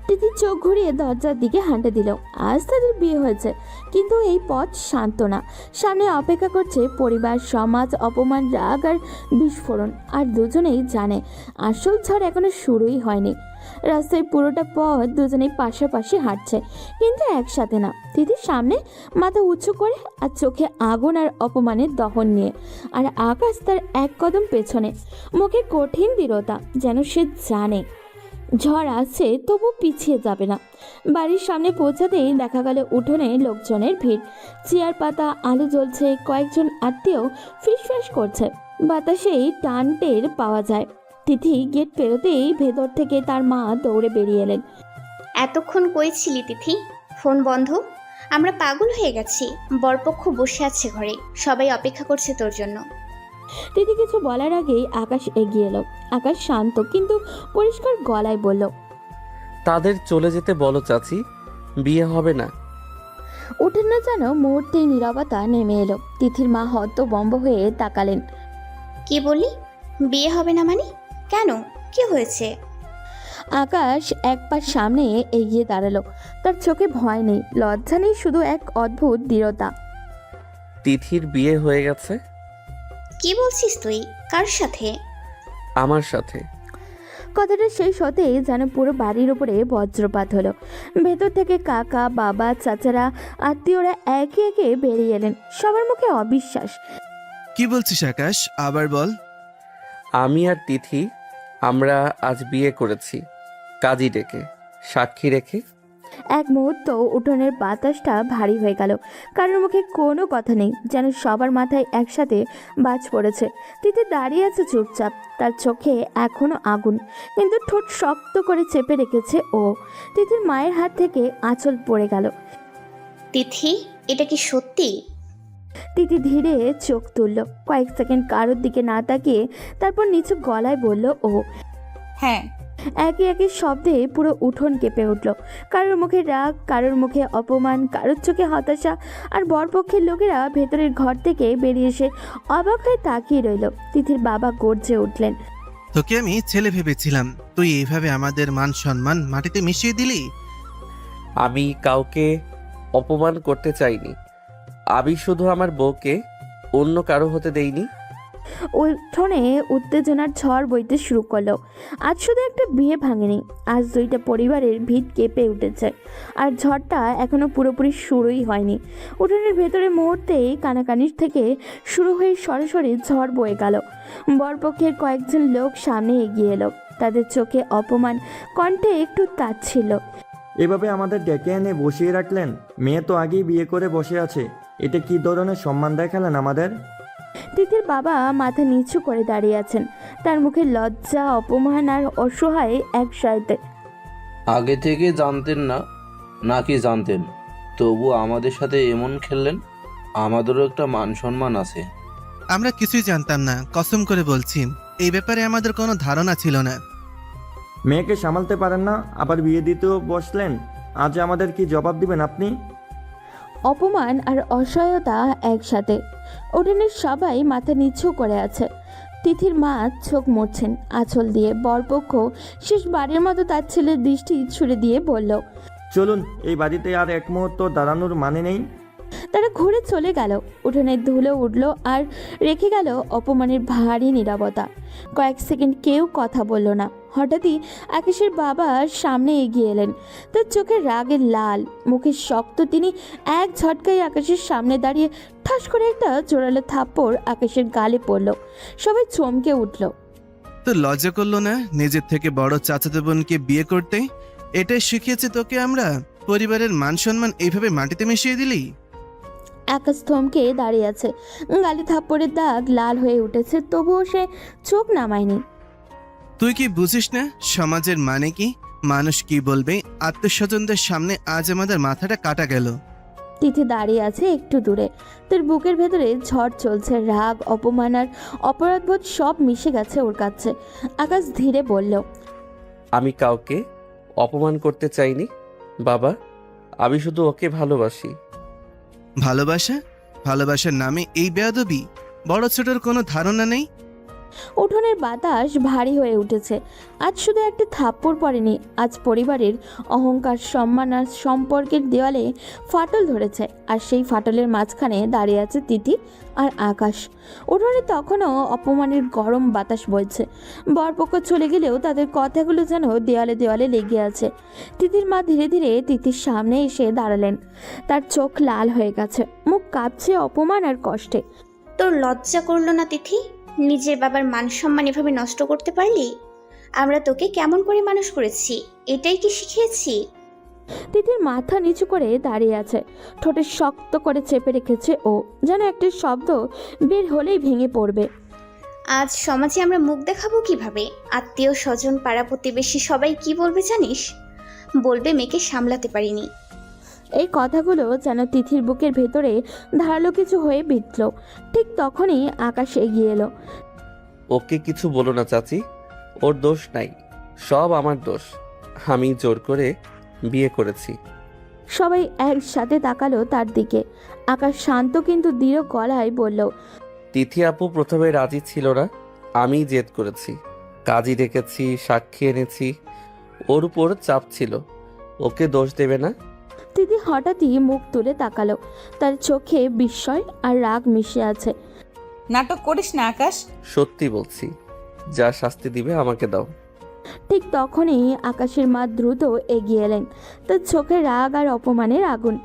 তিথি চোখ ঘুরিয়ে দরজার দিকে হাঁটা দিল। আজ তাদের বিয়ে হয়েছে, কিন্তু এই পথ শান্ত না। সামনে অপেক্ষা করছে পরিবার, সমাজ, অপমান, রাগ আর বিস্ফোরণ। আর দুজনেই জানে আসল ঝড় এখনো শুরুই হয়নি। রাস্তায় পুরোটা পথ দুজনেই পাশাপাশি হাঁটছে, কিন্তু একসাথে না। তিথির সামনে, মাথা উঁচু করে আর চোখে আগুন আর অপমানের দহন নিয়ে। আর আকাশ তার 1 কদম পেছনে, মুখে কঠিন দৃঢ়তা, যেন সে জানে ঝড় আসছে তবু পিছিয়ে যাবে না। বাড়ির সামনে পৌঁছাতেই দেখা গেল উঠোনে লোকজনের ভিড়। চেয়ার পাতা, আলো জ্বলছে, কয়েকজন আত্মীয় ফিসফাস করছে। বাতাসেই টান টের পাওয়া যায়। তিথি গেট পেরোতেই ভেতর থেকে তার মা দৌড়ে বেরিয়ে এলেন। এতক্ষণ কই ছিলি তিথি? ফোন বন্ধ? আমরা পাগল হয়ে গেছি। বরপক্ষ বসে আছে ঘরে, সবাই অপেক্ষা করছে তোর জন্য। তিথি কিছু বলার আগেই আকাশ এগিয়ে এলো। আকাশ শান্ত কিন্তু পরিষ্কার গলায় বলল, তাদের চলে যেতে বলো চাচি, বিয়ে হবে না। উঠোনে যেন মুহূর্তেই নীরবতা নেমে এলো। তিথির মা হতভম্ব হয়ে তাকালেন। কি বলি? বিয়ে হবে না মানে? কেন, কি হয়েছে? আকাশ 1 পা সামনে এগিয়ে দাঁড়ালো। তার চোখে ভয় নেই, লজ্জা নেই, শুধু এক অদ্ভুত দৃঢ়তা। তিথির বিয়ে হয়ে গেছে। কি বলছিস তুই? কার সাথে? আমার সাথে। কথাটা শেষ হতেই যেন পুরো বাড়ির উপরে বজ্রপাত হলো। ভেতর থেকে কাকা, বাবা, চাচারা, আত্মীয়রা একে একে বেরিয়ে এলেন। সবার মুখে অবিশ্বাস। কি বলছিস আকাশ, আবার বল। আমি আর তিথি, আমরা আজ বিয়ে করেছি, কাজী ডেকে, সাক্ষী রেখে। এক মুহূর্ত উঠোনের বাতাসটা ভারী হয়ে গেল। কারোর মুখে কোনো কথা নেই, যেন সবার মাথায় একসাথে বাজ পড়েছে। তিথি দাঁড়িয়ে আছে চুপচাপ, তার চোখে এখনো আগুন, কিন্তু ঠোঁট শক্ত করে চেপে রেখেছে ও। তিথির মায়ের হাত থেকে আঁচল পড়ে গেল। তিথি, এটা কি সত্যি? তিথি ধীরে চোখ তুলল, কয়েক সেকেন্ড কারোর দিকে না তাকিয়ে তারপর নিচু গলায় বলল ও। হ্যাঁ। একই একই শব্দে পুরো উঠোন কেঁপে উঠল। কারোর মুখে রাগ, কারোর মুখে অপমান, কারোর চোখে হতাশা। আর বরপক্ষের লোকেরা ভেতরের ঘর থেকে বেরিয়ে এসে অবাক হয়ে তাকিয়ে রইল। তিথির বাবা গর্জে উঠলেন। তোকে আমি ছেলে ভেবেছিলাম, তুই এইভাবে আমাদের মান সম্মান মাটিতে মিশিয়ে দিলি। আমি কাউকে অপমান করতে চাইনি। আমি শুধু আমার বউকে অন্য কারো হতে দেইনি। উঠোনে উত্তেজনার ঝড় বইতে শুরু করলো। আজ শুধু একটা বিয়ে ভাঙেনি, আজ দুইটা পরিবারের ভিত কেঁপে উঠেছে। আর ঝড়টা এখনো পুরোপুরি শুরুই হয়নি। উঠোনের ভেতরে মুহূর্তেই কানাকানির থেকে শুরু হয়ে সরাসরি ঝড় বয়ে গেল। বরপক্ষের কয়েকজন লোক সামনে এগিয়ে এলো, তাদের চোখে অপমান, কণ্ঠে একটু তাচ্ছিল্য। এভাবে আমাদের ডেকে এনে বসিয়ে রাখলেন? মেয়ে তো আগেই বিয়ে করে বসে আছে, এটা কি ধরনের সম্মান দেখালেন আমাদের? তিথির বাবা মাথা নিচু করে দাঁড়িয়ে আছেন, তার মুখে লজ্জা, অপমান আর অসহায় একসাথে। আগে থেকে জানতেন না নাকি জানতেন, তবু আমাদের সাথে এমন খেললেন? আমাদেরও একটা মান সম্মান আছে। আমরা কিছুই জানতাম না, কসম করে বলছি, এই ব্যাপারে আমাদের কোনো ধারণা ছিল না। মেয়েকে সামলাতে পারেন না, আবার বিয়ে দিতেও বসলেন। আজ আমাদের কি জবাব দিবেন আপনি? অপমান আর অসহায়তা একসাথে। উঠোনের সবাই মাথা নিচু করে আছে। তিথির মা চোখ মুছছেন আঁচল দিয়ে। বরপক্ষ শেষবারের মতো তার ছেলের দৃষ্টি ছুড়ে দিয়ে বলল, চলুন, এই বাড়িতে আর এক মুহূর্ত দাঁড়ানোর মানে নেই। তারা ঘুরে চলে গেল। উঠোনের ধুলো উঠল আর রেখে গেল অপমানের ভারী নীরবতা। কয়েক সেকেন্ড কেউ কথা বলল না। হঠাৎই আকাশের বাবা সামনে এগিয়ে এলেন, তার চোখে রাগের লাল, মুখে শক্ত। তিনি এক ঝটকায় আকাশের সামনে দাঁড়িয়ে ঠাস করে একটা জোরালো থাপ্পড় আকাশের গালে পড়ল। সবাই চমকে উঠল। তো লজ্জা করলো না নিজের থেকে বড় চাচাতো বোনকে বিয়ে করতে? এটাই শিখিয়েছে তোকে আমরা? পরিবারের মান সম্মান এইভাবে মাটিতে মিশিয়ে দিলি? আকাশ থমকে দাঁড়িয়ে আছে, গালে থাপ্পড়ের দাগ লাল হয়ে উঠেছে, তবুও সে চোখ নামায়নি। তুই কি বুঝিস না সমাজের মানে কি? মানুষ কি বলবে? আত্মীয়স্বজনদের সামনে আজ আমাদের মাথাটা কাটা গেল। তিথি দাঁড়িয়ে আছে একটু দূরে, তার বুকের ভেতরে ঝড় চলছে। রাগ, অপমান আর অপরাধবোধ সব মিশে গেছে ওর কাছে। আকাশ ধীরে বলল, আমি কাউকে অপমান করতে চাইনি বাবা, আমি শুধু ওকে ভালোবাসি। ভালোবাসা? ভালোবাসার নামে এই বেয়াদবি? বড় ছোটর কোনো ধারণা নেই? উঠোনের বাতাস ভারী হয়ে উঠেছে। আজ শুধু একটা থাপ্পড় পড়েনি, আজ পরিবারের অহংকার, সম্মান আর সম্পর্কের দেওয়ালে ফাটল ধরেছে। আর সেই ফাটলের মাঝখানে দাঁড়িয়ে আছে তিথি আর আকাশ। উঠোনে তখনও অপমানের গরম বাতাস বইছে। বরপক্ষ চলে গেলেও তাদের কথাগুলো যেন দেওয়ালে দেওয়ালে লেগে আছে। তিথির মা ধীরে ধীরে তিথির সামনে এসে দাঁড়ালেন, তার চোখ লাল হয়ে গেছে, মুখ কাঁপছে অপমান আর কষ্টে। তোর লজ্জা করলো না তিথি? নিজের বাবার মান সম্মান এভাবে নষ্ট করতে পারলি? আমরা তোকে কেমন করে মানুষ করেছি, এটাই কি শিখিয়েছি? তিথির মাথা নিচু করে দাঁড়িয়ে আছে, ঠোঁটে শক্ত করে চেপে রেখেছে ও, যেন একটা শব্দ বের হলেই ভেঙে পড়বে। আজ সমাজে আমরা মুখ দেখাবো কিভাবে? আত্মীয় স্বজন, পাড়া প্রতিবেশী সবাই কি বলবে জানিস? বলবে মেয়েকে সামলাতে পারিনি। এই কথাগুলো যেন তিথির বুকের ভেতরে ধারালো কিছু হয়ে বিঁধল। ঠিক তখনই আকাশ এগিয়ে এলো। ওকে কিছু বলো না চাচি, ওর দোষ নাই, সব আমার দোষ। আমি জোর করে বিয়ে করেছি। সবাই একসাথে তাকালো তার দিকে। আকাশ শান্ত কিন্তু দৃঢ় গলায় বলল, তিথি আপু প্রথমে রাজি ছিল না, আমি জেদ করেছি, কাজী ডেকেছি, সাক্ষী এনেছি, ওর উপর চাপ ছিল, ওকে দোষ দেবে না। তিথি হঠাৎই মুখ তুলে তাকালো, তার চোখে বিস্ময় আর রাগ মিশে আছে। নাটক করিস না আকাশ। সত্যি বলছি, যা শাস্তি দিবে আমাকে দাও। ঠিক তখনই আকাশের মা দ্রুত এগিয়ে এলেন, তার চোখে রাগ আর অপমানের আগুন।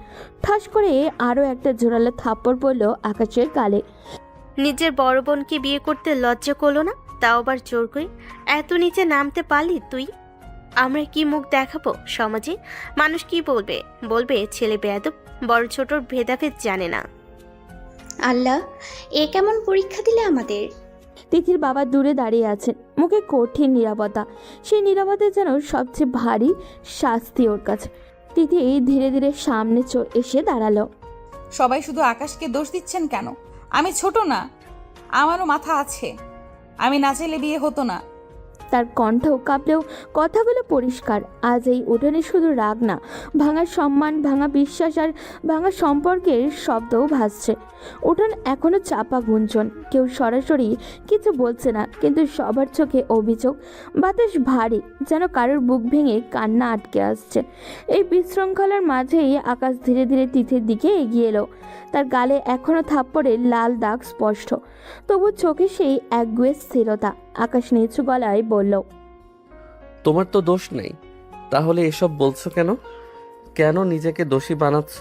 ঠাস করে আরও একটা জোরালো থাপ্পড় পড়ল আকাশের গালে। নিজের বড় বোনকে বিয়ে করতে লজ্জা করলো না? তাও আবার জোর করে? এত নিচে নামতে পারলি তুই? আমরা কি মুখ দেখাবো সমাজে? মানুষ কি বলবে? বলবে ছেলে বেয়াদব, বড় ছোটর ভেদাভেদ জানে না। আল্লাহ, এ কেমন পরীক্ষা দিলে আমাদের? তিথির বাবা দূরে দাঁড়িয়ে আছেন, মুখে কঠিন নীরবতা। সেই নীরবতা যেন সবচেয়ে ভারী শাস্তি ওর কাছে। তিথি ধীরে ধীরে সামনে এসে দাঁড়ালো। সবাই শুধু আকাশকে দোষ দিচ্ছেন কেন? আমি ছোট না, আমারও মাথা আছে। আমি না চাইলে বিয়ে হতো না। তার কণ্ঠ কাঁপলেও কথাগুলো পরিষ্কার। আজ এই উঠোনে শুধু রাগ না, ভাঙা সম্মান, ভাঙা বিশ্বাস আর ভাঙা সম্পর্কের শব্দও ভাসছে। উঠোন এখনো চাপা গুঞ্জন, কেউ সরাসরি কিছু বলছে না, কিন্তু সবার চোখে অভিযোগ। বাতাস ভারী, যেন কারোর বুক ভেঙে কান্না আটকে আসছে। এই বিশৃঙ্খলার মাঝেই আকাশ ধীরে ধীরে তিথির দিকে এগিয়ে এলো। তার গালে এখনো থাপ্পড়ের লাল দাগ স্পষ্ট, তবু চোখে সেই একগুয়ে স্থিরতা। আকাশ নিচু গলায় বলল, তোমার তো দোষ নেই, তাহলে এসব বলছো কেন? কেন নিজেকে দোষী বানাচ্ছ?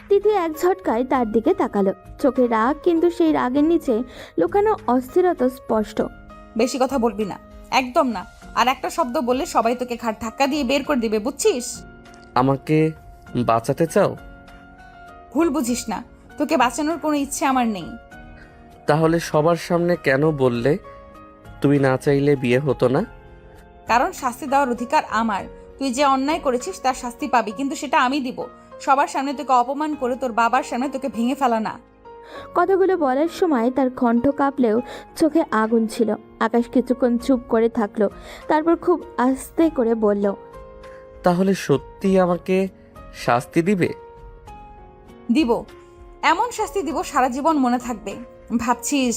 তিথি এক ঝটকায় তার দিকে তাকালো, চোখে রাগ, কিন্তু সেই রাগের নিচে লুকানো অস্থিরতা স্পষ্ট। বেশি কথা বলবি না, একদম না। আর একটা শব্দ বললে সবাই তোকে ঘাট ধাক্কা দিয়ে বের করে দিবে, বুঝছিস? আমাকে বাঁচাতে চাও? ভুল বুঝিস না, তোকে বাঁচানোর কোনো ইচ্ছে আমার নেই। তাহলে সবার সামনে কেন বললে তুমি না চাইলে বিয়ে হতো না? কারণ শাস্তি দেওয়ার অধিকার আমার। তুই যে অন্যায় করেছিস তার শাস্তি পাবি, কিন্তু সেটা আমি দিব। সবার সামনে তোকে অপমান করে তোর বাবার সামনে তোকে ভেঙে ফেলা না। কথাগুলো বলার সময় তার কণ্ঠ কাঁপলেও চোখে আগুন ছিল। আকাশ কিছুক্ষণ চুপ করে থাকলো, তারপর খুব আস্তে করে বলল, তাহলে সত্যি আমাকে শাস্তি দিবে? দিব, এমন শাস্তি দিব সারা জীবন মনে থাকবে। ভাবছিস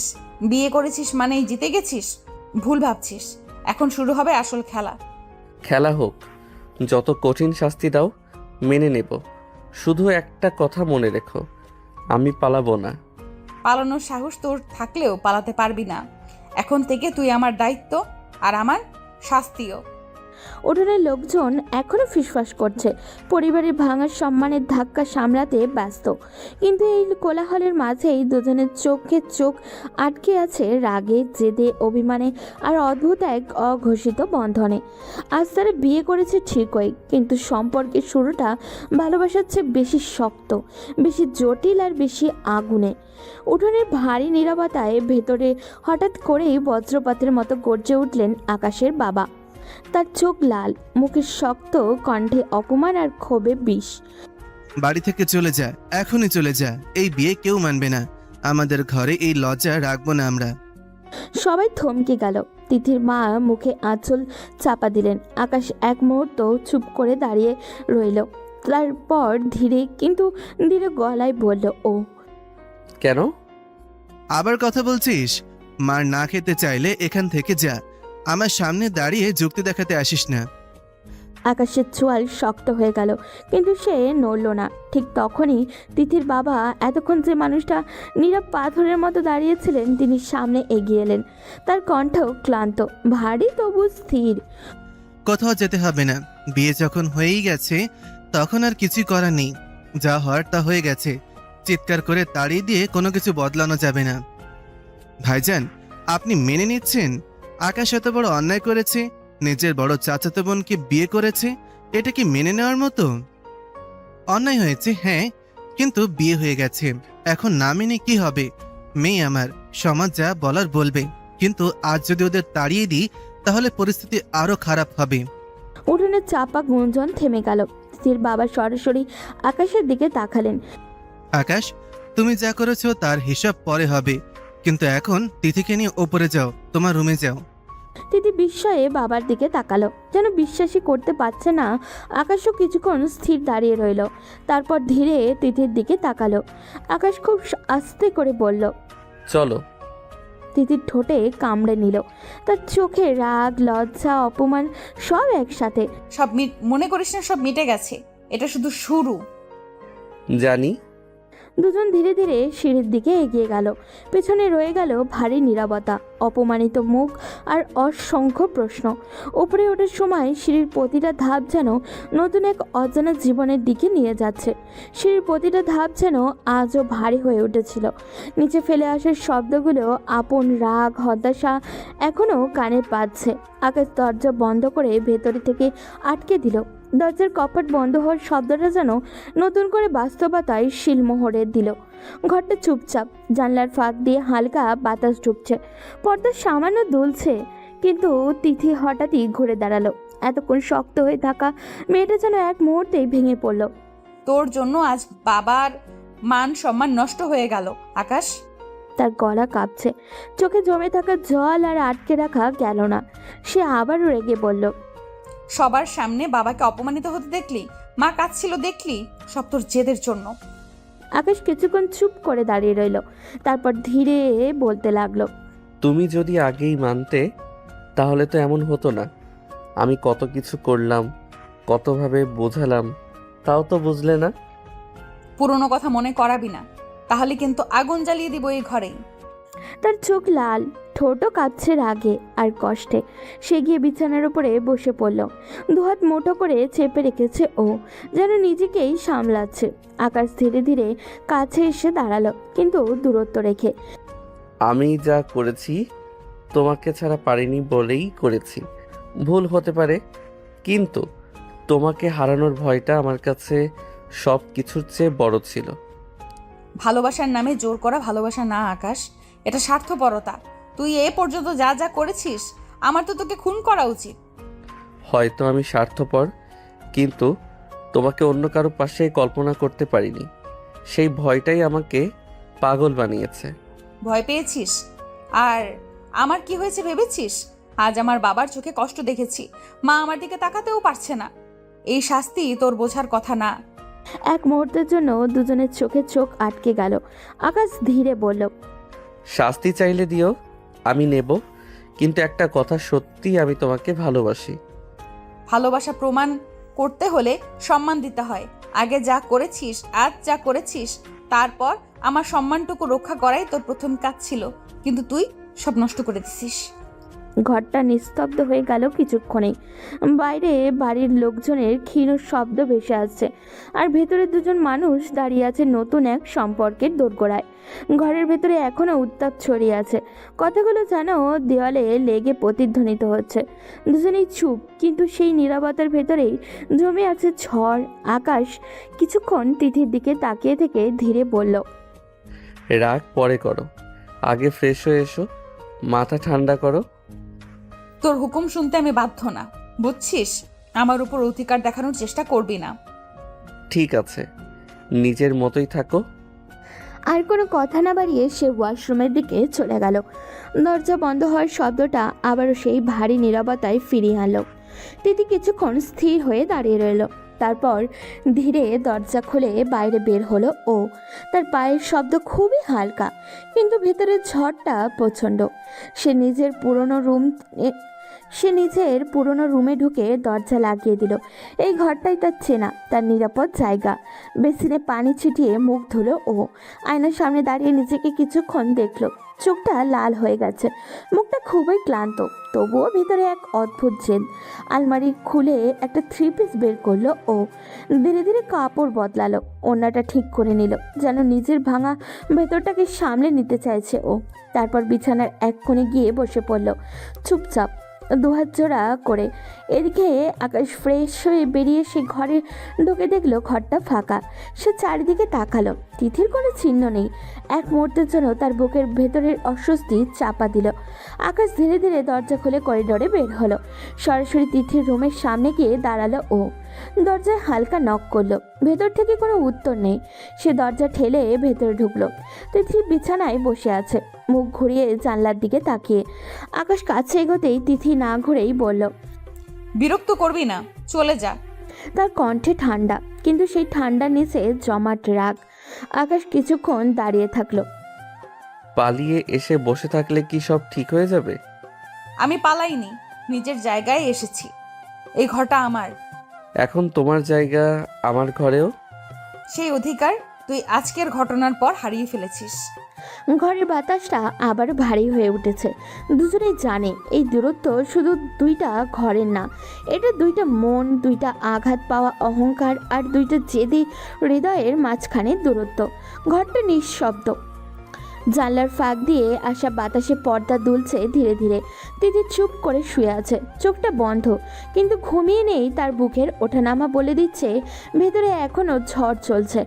বিয়ে করেছিস মানেই জিতে গেছিস? ভুল ভাবছিস। এখন শুরু হবে আসল খেলা। খেলা হোক, যত কঠিন শাস্তি দাও মেনে নেব। শুধু একটা কথা মনে রেখো, আমি পালাবো না। পালানোর সাহস তোর থাকলেও পালাতে পারবি না। এখন থেকে তুই আমার দায়িত্ব আর আমার শাস্তিও। উঠোনের লোকজন এখনো ফিসফাস করছে, পরিবারের ভাঙা সম্মানের ধাক্কা সামলাতে ব্যস্ত। কিন্তু এই কোলাহলের মাঝেই দুজনের চোখে চোখ আটকে আছে রাগে, জেদে, অভিমানে আর অদ্ভুত এক অঘোষিত বন্ধনে। আজ তারা বিয়ে করেছে ঠিকই, কিন্তু সম্পর্কের শুরুটা ভালোবাসার চেয়ে বেশি শক্ত, বেশি জটিল আর বেশি আগুনে। উঠোনের ভারী নীরবতায় ভেতরে হঠাৎ করেই বজ্রপাতের মতো গর্জে উঠলেন আকাশের বাবা। তার চোখ লাল, মুখে শক্ত, কণ্ঠে অপমান আর ক্ষোভে বিষ। বাড়ি থেকে চলে যা, এখনই চলে যা। এই বিয়ে কেউ মানবে না। আমাদের ঘরে এই লজ্জা রাখবো না আমরা। সবাই থমকে গেল। তিথির মা মুখে আঁচল চাপা দিলেন। আকাশ এক মুহূর্ত চুপ করে দাঁড়িয়ে রইল, তারপর ধীরে কিন্তু ধীরে গলায় বলল, ও কেন? আবার কথা বলছিস? মার না খেতে চাইলে এখান থেকে যা। আমার সামনে দাঁড়িয়ে যুক্তি দেখাতে আসিস না। আকাশের চোয়াল শক্ত হয়ে গেল, কিন্তু সে নড়ল না। ঠিক তখনই তিথির বাবা, এতক্ষণ যে মানুষটা নীরব পাথরের মতো দাঁড়িয়েছিলেন, তিনি সামনে এগিয়ে এলেন। তার কণ্ঠ ক্লান্ত, ভারী তবু স্থির। কোথাও যেতে হবে না। বিয়ে যখন হয়েই গেছে তখন আর কিছুই করার নেই। যা হওয়ার তা হয়ে গেছে। চিৎকার করে তাড়িয়ে দিয়ে কোনো কিছু বদলানো যাবে না। ভাইজান, আপনি মেনে নিচ্ছেন আকাশ এত বড় অন্যায় করেছে, নিজের বড় চাচাতো বোনকে বিয়ে করেছে? এটা কি মেনে নেওয়ার মতো? অন্যায় হয়েছে, হ্যাঁ, কিন্তু বিয়ে হয়ে গেছে। এখন না মেনে কি হবে? মেয়ে আমার, সমাজ যা বলার বলবে, কিন্তু আজ যদি ওদের তাড়িয়ে দিই তাহলে পরিস্থিতি আরো খারাপ হবে। উঠোনের চাপা গুঞ্জন থেমে গেল। তিথির বাবা সরাসরি আকাশের দিকে তাকালেন। আকাশ, তুমি যা করেছো তার হিসাব পরে হবে, কিন্তু এখন তিথিকে নিয়ে ওপরে যাও, তোমার রুমে যাও। তিথি বিস্ময়ে বাবার দিকে তাকালো, যেন বিশ্বাসই করতে পারছে না। আকাশও কিছুক্ষণ স্থির দাঁড়িয়ে রইল, তারপর ধীরে তিথির দিকে তাকালো। আকাশ খুব আস্তে করে বলল, চলো। তিথির ঠোঁটে কামড়ে নিল। তার চোখে রাগ, লজ্জা, অপমান সব একসাথে। সব মনে করিস না সব মিটে গেছে, এটা শুধু শুরু। জানি। দুজন ধীরে ধীরে সিঁড়ির দিকে এগিয়ে গেল। পেছনে রয়ে গেল ভারী নীরবতা, অপমানিত মুখ আর অসংখ্য প্রশ্ন। উপরে ওঠার সময় সিঁড়ির প্রতিটা ধাপ যেন নতুন এক অজানা জীবনের দিকে নিয়ে যাচ্ছে। সিঁড়ির প্রতিটা ধাপ যেন আজও ভারী হয়ে উঠেছিল। নিচে ফেলে আসার শব্দগুলো, আপন রাগ, হতাশা এখনও কানে পাচ্ছে। আকাশ দরজা বন্ধ করে ভেতরে থেকে আটকে দিল। দরজার কপাট বন্ধ হওয়ার শব্দটা যেন নতুন করে বাস্তবতায় শিলমোহরে দিল। ঘরটা চুপচাপ, জানলার ফাঁক দিয়ে হালকা বাতাস ঢুকছে, পর্দা সামান্য দুলছে। কিন্তু তিথি হঠাৎই ঘুরে দাঁড়ালো। এতক্ষণ শক্ত হয়ে থাকা মেয়েটা যেন এক মুহূর্তেই ভেঙে পড়ল। তোর জন্য আজ বাবার মান সম্মান নষ্ট হয়ে গেল আকাশ। তার গলা কাঁপছে, চোখে জমে থাকা জল আর আটকে রাখা গেল না। সে আবারও রেগে বলল, সবার সামনে বাবাকে অপমানিত হতে দেখলি, মা কাঁদছিল দেখলি, সব তোর জেদের জন্য। আকাশ কিছুক্ষণ চুপ করে দাঁড়িয়ে রইল, তারপর ধীরে বলতে লাগলো, তুমি যদি আগেই মানতে তাহলে তো এমন হতো না। আমি কত কিছু করলাম, কতভাবে বোঝালাম, তাও তো বুঝলে না। পুরনো কথা মনে করাবি না, তাহলে কিন্তু আগুন জ্বালিয়ে দিব এই ঘরেই। তার চোখ লাল, ঠোঁটও কাঁপছে রাগে আর কষ্টে। সে গিয়ে বিছানার উপরে বসে পড়ল। দুহাত মুঠো করে চেপে রেখেছে ও, যেন নিজেকেই সামলাচ্ছে। আকাশ ধীরে ধীরে কাছে এসে দাঁড়ালো, কিন্তু দূরত্ব রেখে। আমি যা করেছি তোমাকে ছাড়া পারিনি বলেই করেছি। ভুল হতে পারে, কিন্তু তোমাকে হারানোর ভয়টা আমার কাছে সব কিছুর চেয়ে বড় ছিল। ভালোবাসার নামে জোর করা ভালোবাসা না আকাশ, এটা স্বার্থপরতা। তুই এ পর্যন্ত যা যা করেছিস, আমার তো তোকে খুন করা উচিত। হয়তো আমি স্বার্থপর, কিন্তু তোমাকে অন্য কারো পাশে কল্পনা করতে পারিনি। সেই ভয়টাই আমাকে পাগল বানিয়েছে। ভয় পেয়েছিস? আর আমার কি হয়েছে ভেবেছিস? আজ আমার বাবার চোখে কষ্ট দেখেছি, মা আমার দিকে তাকাতেও পারছে না। এই শাস্তি তোর বোঝার কথা না। এক মুহূর্তের জন্য দুজনের চোখে চোখ আটকে গেল। আকাশ ধীরে বলল, শাস্তি চাইলে দিও, আমি নেব, কিন্তু একটা কথা সত্যি, আমি তোমাকে ভালোবাসি। ভালোবাসা প্রমাণ করতে হলে সম্মান দিতে হয়। আগে যা করেছিস, আজ যা করেছিস, তারপর আমার সম্মানটুকু রক্ষা করাই তোর প্রথম কাজ ছিল, কিন্তু তুই সব নষ্ট করে দিছিস। ঘরটা নিস্তব্ধ হয়ে গেল কিছুক্ষণেই। বাইরে বাড়ির লোকজনের ক্ষীণ শব্দ ভেসে আসছে, আর ভেতরে দুজন মানুষ দাঁড়িয়ে আছে নতুন এক সম্পর্কের দোরগোড়ায়। ঘরের ভেতরে এখনো উত্তাপ ছড়িয়ে আছে, কথাগুলো যেন দেওয়ালে লেগে প্রতিধ্বনিত হচ্ছে। দুজনেই চুপ, কিন্তু সেই নীরবতার ভেতরেই জমে আছে ঝড়। আকাশ কিছুক্ষণ তিথির দিকে তাকিয়ে থেকে ধীরে বলল, রাগ পরে করো, আগে ফ্রেশ হয়ে এসো, মাথা ঠান্ডা করো। তোর হুকুম শুনতে আমি বাধ্য না, বুঝছিস? আমার উপর অধিকার দেখানোর চেষ্টা করবি না। ঠিক আছে, নিজের মতোই থাকো। আর কোনো কথা না বাড়িয়ে সে ওয়াশরুমের দিকে চলে গেল। দরজা বন্ধ হওয়ার শব্দটা আবারও সেই ভারী নীরবতায় ফিরিয়ে আনলো। তিথি কিছুক্ষণ স্থির হয়ে দাঁড়িয়ে রইল, তারপর ধীরে দরজা খুলে বাইরে বের হলো ও। তার পায়ের শব্দ খুবই হালকা, কিন্তু ভেতরের ঝড়টা প্রচণ্ড। সে নিজের পুরনো রুমে ঢুকে দরজা লাগিয়ে দিল। এই ঘরটাই তার চেনা, তার নিরাপদ জায়গা। বেসিনে পানি ছিটিয়ে মুখ ধুলো ও। আয়নার সামনে দাঁড়িয়ে নিজেকে কিছুক্ষণ দেখলো। চোখটা লাল হয়ে গেছে, মুখটা খুবই ক্লান্ত, তবুও ভিতরে এক অদ্ভুত জেদ। আলমারি খুলে একটা 3 পিস বের করলো ও। ধীরে ধীরে কাপড় বদলালো, ওড়নাটা ঠিক করে নিল, যেন নিজের ভাঙা ভেতরটাকে সামলে নিতে চাইছে ও। তারপর বিছানার এক কোণে গিয়ে বসে পড়ল চুপচাপ, দুহাত জোড়া করে। এদিকে আকাশ ফ্রেশ হয়ে বেরিয়ে সে ঘরে ঢুকে দেখলো ঘরটা ফাঁকা। সে চারিদিকে তাকালো, তিথির কোনো চিহ্ন নেই। এক মুহূর্তের জন্য তার বুকের ভেতরের অস্বস্তি চাপা দিল। আকাশ ধীরে ধীরে দরজা খুলে করিডোরে বের হলো, সরাসরি তিথির রুমের সামনে গিয়ে দাঁড়ালো ও। দরজায় হালকা নক করলো, ভেতর থেকে কোনো উত্তর নেই। সে দরজা ঠেলে ভেতরে ঢুকলো। তিথি বিছানায় বসে আছে, মুখ ঘুরিয়ে জানলার দিকে তাকিয়ে। আকাশ কাছে এগোতেই তিথি না ঘুরেই বলল, বিরক্ত করবি না, চলে যা। তার কণ্ঠে ঠান্ডা, কিন্তু সেই ঠান্ডার নিচে জমাট রাগ। আকাশ কিছুক্ষণ দাঁড়িয়ে থাকলো। পালিয়ে এসে বসে থাকলে কি সব ঠিক হয়ে যাবে? আমি পালাইনি, নিজের জায়গায় এসেছি। এই ঘরটা আমার। এখন তোমার জায়গা আমার ঘরেও। সেই অধিকার তুই আজকের ঘটনার পর হারিয়ে ফেলেছিস। ঘরের বাতাসটা আবার ভারী হয়ে উঠেছে। দুজনেই জানে এই দূরত্ব শুধু দুইটা ঘরের না, এটা দুইটা মন, দুইটা আঘাত পাওয়া অহংকার আর দুইটা জেদি হৃদয়ের মাঝখানে দূরত্ব। ঘরটা নিঃশব্দ, জানলার ফাঁক দিয়ে আসা বাতাসে পর্দা দুলছে ধীরে ধীরে। তিথি চুপ করে শুয়ে আছে, চোখটা বন্ধ, কিন্তু ঘুমিয়ে নেই তার বুকের ওঠানামা বলে দিচ্ছে ভেতরে এখনও ঝড় চলছে।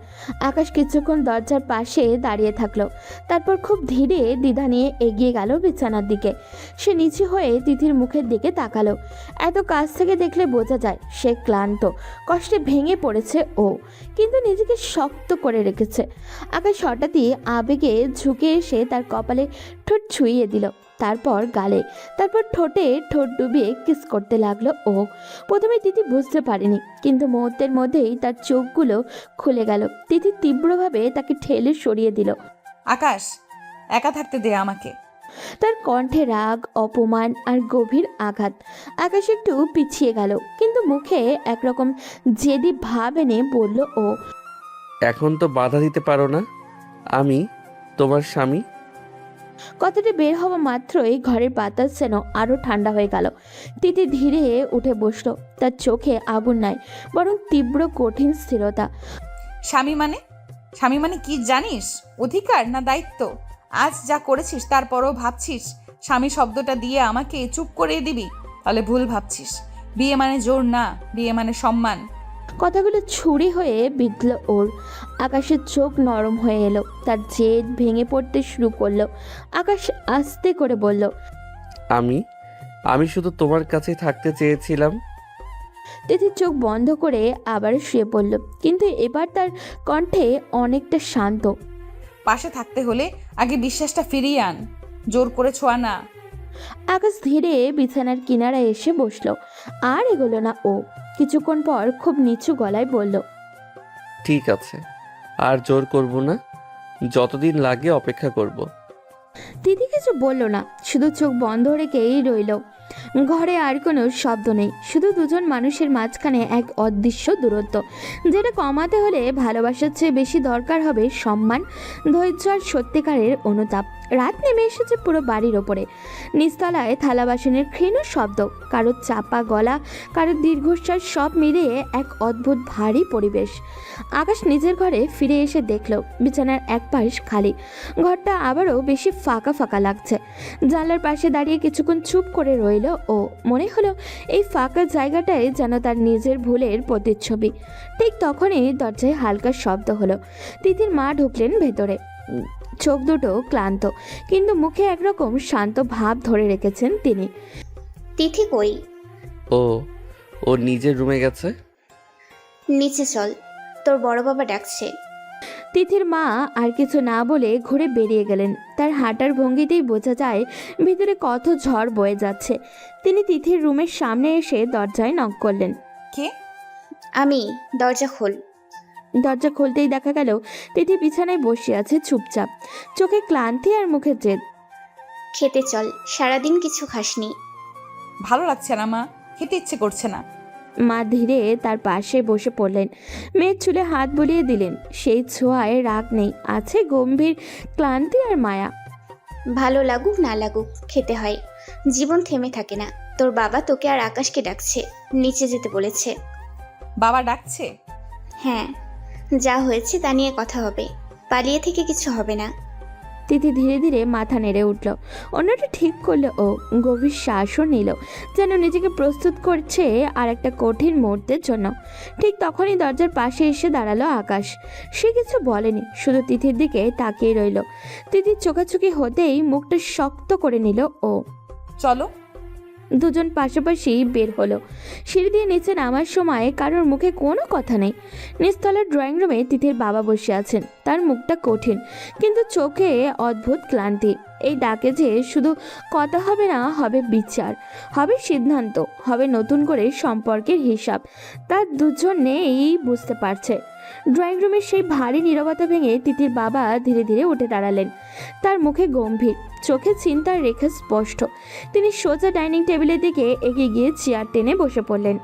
আকাশ কিছুক্ষণ দরজার পাশে দাঁড়িয়ে থাকলো, তারপর খুব ধীরে দ্বিধা নিয়ে এগিয়ে গেল বিছানার দিকে। সে নিচু হয়ে তিথির মুখের দিকে তাকালো। এত কাছ থেকে দেখলে বোঝা যায় সে ক্লান্ত, কষ্টে ভেঙে পড়েছে ও, কিন্তু নিজেকে শক্ত করে রেখেছে। আকাশ হঠাৎই আবেগে ঝুঁকে এসে তার কপালে ঠোঁট ছুঁইয়ে দিল, তারপর গালে, তারপর ঠোঁটে ঠোঁট ডুবিয়ে কিস করতে লাগলো ও। প্রথমে তিথি বুঝতে পারেনি, কিন্তু মুহূর্তের মধ্যেই তার চোখগুলো খুলে গেল। তিথি তীব্রভাবে তাকে ঠেলে সরিয়ে দিল। আকাশ, একা থাকতে দে আমাকে। তার কণ্ঠে রাগ, অপমান আর গভীর আঘাত। আকাশ একটু পিছিয়ে গেল, কিন্তু মুখে একরকম জেদি ভাব এনে বলল ও, এখন তো বাধা দিতে পারো না, আমি তোমার স্বামী। কথাটা বের হওয়া মাত্রই ঘরের বাতাস যেন আরো ঠান্ডা হয়ে গেল। তিথি ধীরে উঠে বসলো, তার চোখে আগুন নাই, বরং তীব্র কঠিন স্থিরতা। স্বামী মানে? স্বামী মানে কি জানিস? অধিকার না দায়িত্ব? আজ যা করেছিস তারপরও ভাবছিস স্বামী শব্দটা দিয়ে আমাকে চুপ করিয়ে দিবি? তাহলে ভুল ভাবছিস। বিয়ে মানে জোর না, বিয়ে মানে সম্মান। কথাগুলো ছুরি হয়ে বিঁধল ওর। আকাশের চোখ নরম হয়ে এলো, তার জেদ ভেঙে পড়তে শুরু করলো। আকাশ আস্তে করে বলল, আমি শুধু তোমার কাছে থাকতে চেয়েছিলাম। তিথির চোখ বন্ধ করে আবার শুয়ে পড়ল, কিন্তু এবার তার কণ্ঠে অনেকটা শান্ত। পাশে থাকতে হলে আগে বিশ্বাসটা ফিরিয়ে আন, জোর করে ছোঁয়া না। আকাশ ধীরে বিছানার কিনারায় এসে বসলো, আর এগোলো না ও। কিছুক্ষণ পর খুব নিচু গলায় বলল, ঠিক আছে, আর জোর করব না, যতদিন লাগে অপেক্ষা করব। তিথি কিছু বলল না, শুধু চোখ বন্ধ রেখেই রইল। ঘরে আর কোনো শব্দ নেই, শুধু দুজন মানুষের মাঝখানে এক অদৃশ্য দূরত্ব, যেটা কমাতে হলে ভালোবাসার চেয়ে বেশি দরকার হবে সম্মান, ধৈর্য আর সত্যিকারের অনুতাপ। রাত নেমে এসেছে পুরো বাড়ির ওপরে। নিচতলায় থালা বাসনের ক্ষীণ শব্দ, কারোর চাপা গলা, কারোর দীর্ঘশ্বাস, সব মিলিয়ে এক অদ্ভুত ভারী পরিবেশ। আকাশ নিজের ঘরে ফিরে এসে দেখলো বিছানার এক পাশ খালি, ঘরটা আবারও বেশি ফাঁকা ফাঁকা লাগছে। জানলার পাশে দাঁড়িয়ে কিছুক্ষণ চুপ করে রইল ও। মনে হলো এই ফাঁকা জায়গাটায় যেন তার নিজের ভুলের প্রতিচ্ছবি। ঠিক তখনই দরজায় হালকা শব্দ হলো। তিথির মা ঢুকলেন ভেতরে। চোখ দুটো ক্লান্ত, কিন্তু মুখে একরকম শান্ত ভাব ধরে রেখেছেন তিনি। তিথি কই? ও নিজের রুমে গেছে। নিচে চল, তোর বড় বাবা ডাকছে। তিথির মা আর কিছু না বলে ঘুরে বেরিয়ে গেলেন। তার হাঁটার ভঙ্গিতেই বোঝা যায় ভিতরে কত ঝড় বয়ে যাচ্ছে। তিনি তিথির রুমের সামনে এসে দরজায় নক করলেন। কে? আমি। দরজা খোল। দরজা খুলতেই দেখা গেল তিথি বিছানায় বসে আছে চুপচাপ, চোখে ক্লান্তি আর মুখে জেদ। খেতে চল, সারাদিন কিছু খাসনি। ভালো লাগছে না মা, খেতে ইচ্ছে করছে না। মা ধীরে তার পাশে বসে পড়লেন, মেয়ের চুলে হাত বুলিয়ে দিলেন। সেই ছোঁয়ায় রাগ নেই, আছে গম্ভীর ক্লান্তি আর মায়া। ভালো লাগুক না লাগুক খেতে হয়, জীবন থেমে থাকে না। তোর বাবা তোকে আর আকাশকে ডাকছে, নিচে যেতে বলেছে। বাবা ডাকছে? হ্যাঁ, যা হয়েছে তা নিয়ে কথা হবে, পালিয়ে থেকে কিছু হবে না। তিথি ধীরে ধীরে মাথা নেড়ে উঠল, অন্যটা ঠিক করলো ও। গভীর শ্বাসও নিল, যেন নিজেকে প্রস্তুত করছে আর একটা কঠিন মুহূর্তের জন্য। ঠিক তখনই দরজার পাশে এসে দাঁড়ালো আকাশ। সে কিছু বলেনি, শুধু তিথির দিকে তাকিয়ে রইল। তিথির চোখাচোখি হতেই মুখটা শক্ত করে নিল ও। চলো। দুজন পাশাপাশি বের হলো। সিঁড়ি দিয়ে নিচে নামার সময় কারোর মুখে কোনো কথা নেই। নিচতলার ড্রয়িং রুমে তিথির বাবা বসে আছেন। তার মুখটা কঠিন, কিন্তু চোখে অদ্ভুত ক্লান্তি। এই ডাকে যে শুধু কথা হবে না, হবে বিচার, হবে সিদ্ধান্ত, হবে নতুন করে সম্পর্কের হিসাব। তার দুজনেই বুঝতে পারছে। ড্রয়িং রুমের সেই ভারী নীরবতা ভেঙে তিথির বাবা ধীরে ধীরে উঠে দাঁড়ালেন। তার মুখে গম্ভীর, চোখে চিন্তার রেখা স্পষ্ট। তিনি সোজা ডাইনিং টেবিলের দিকে এগিয়ে গিয়ে চেয়ার টেনে বসে পড়লেন।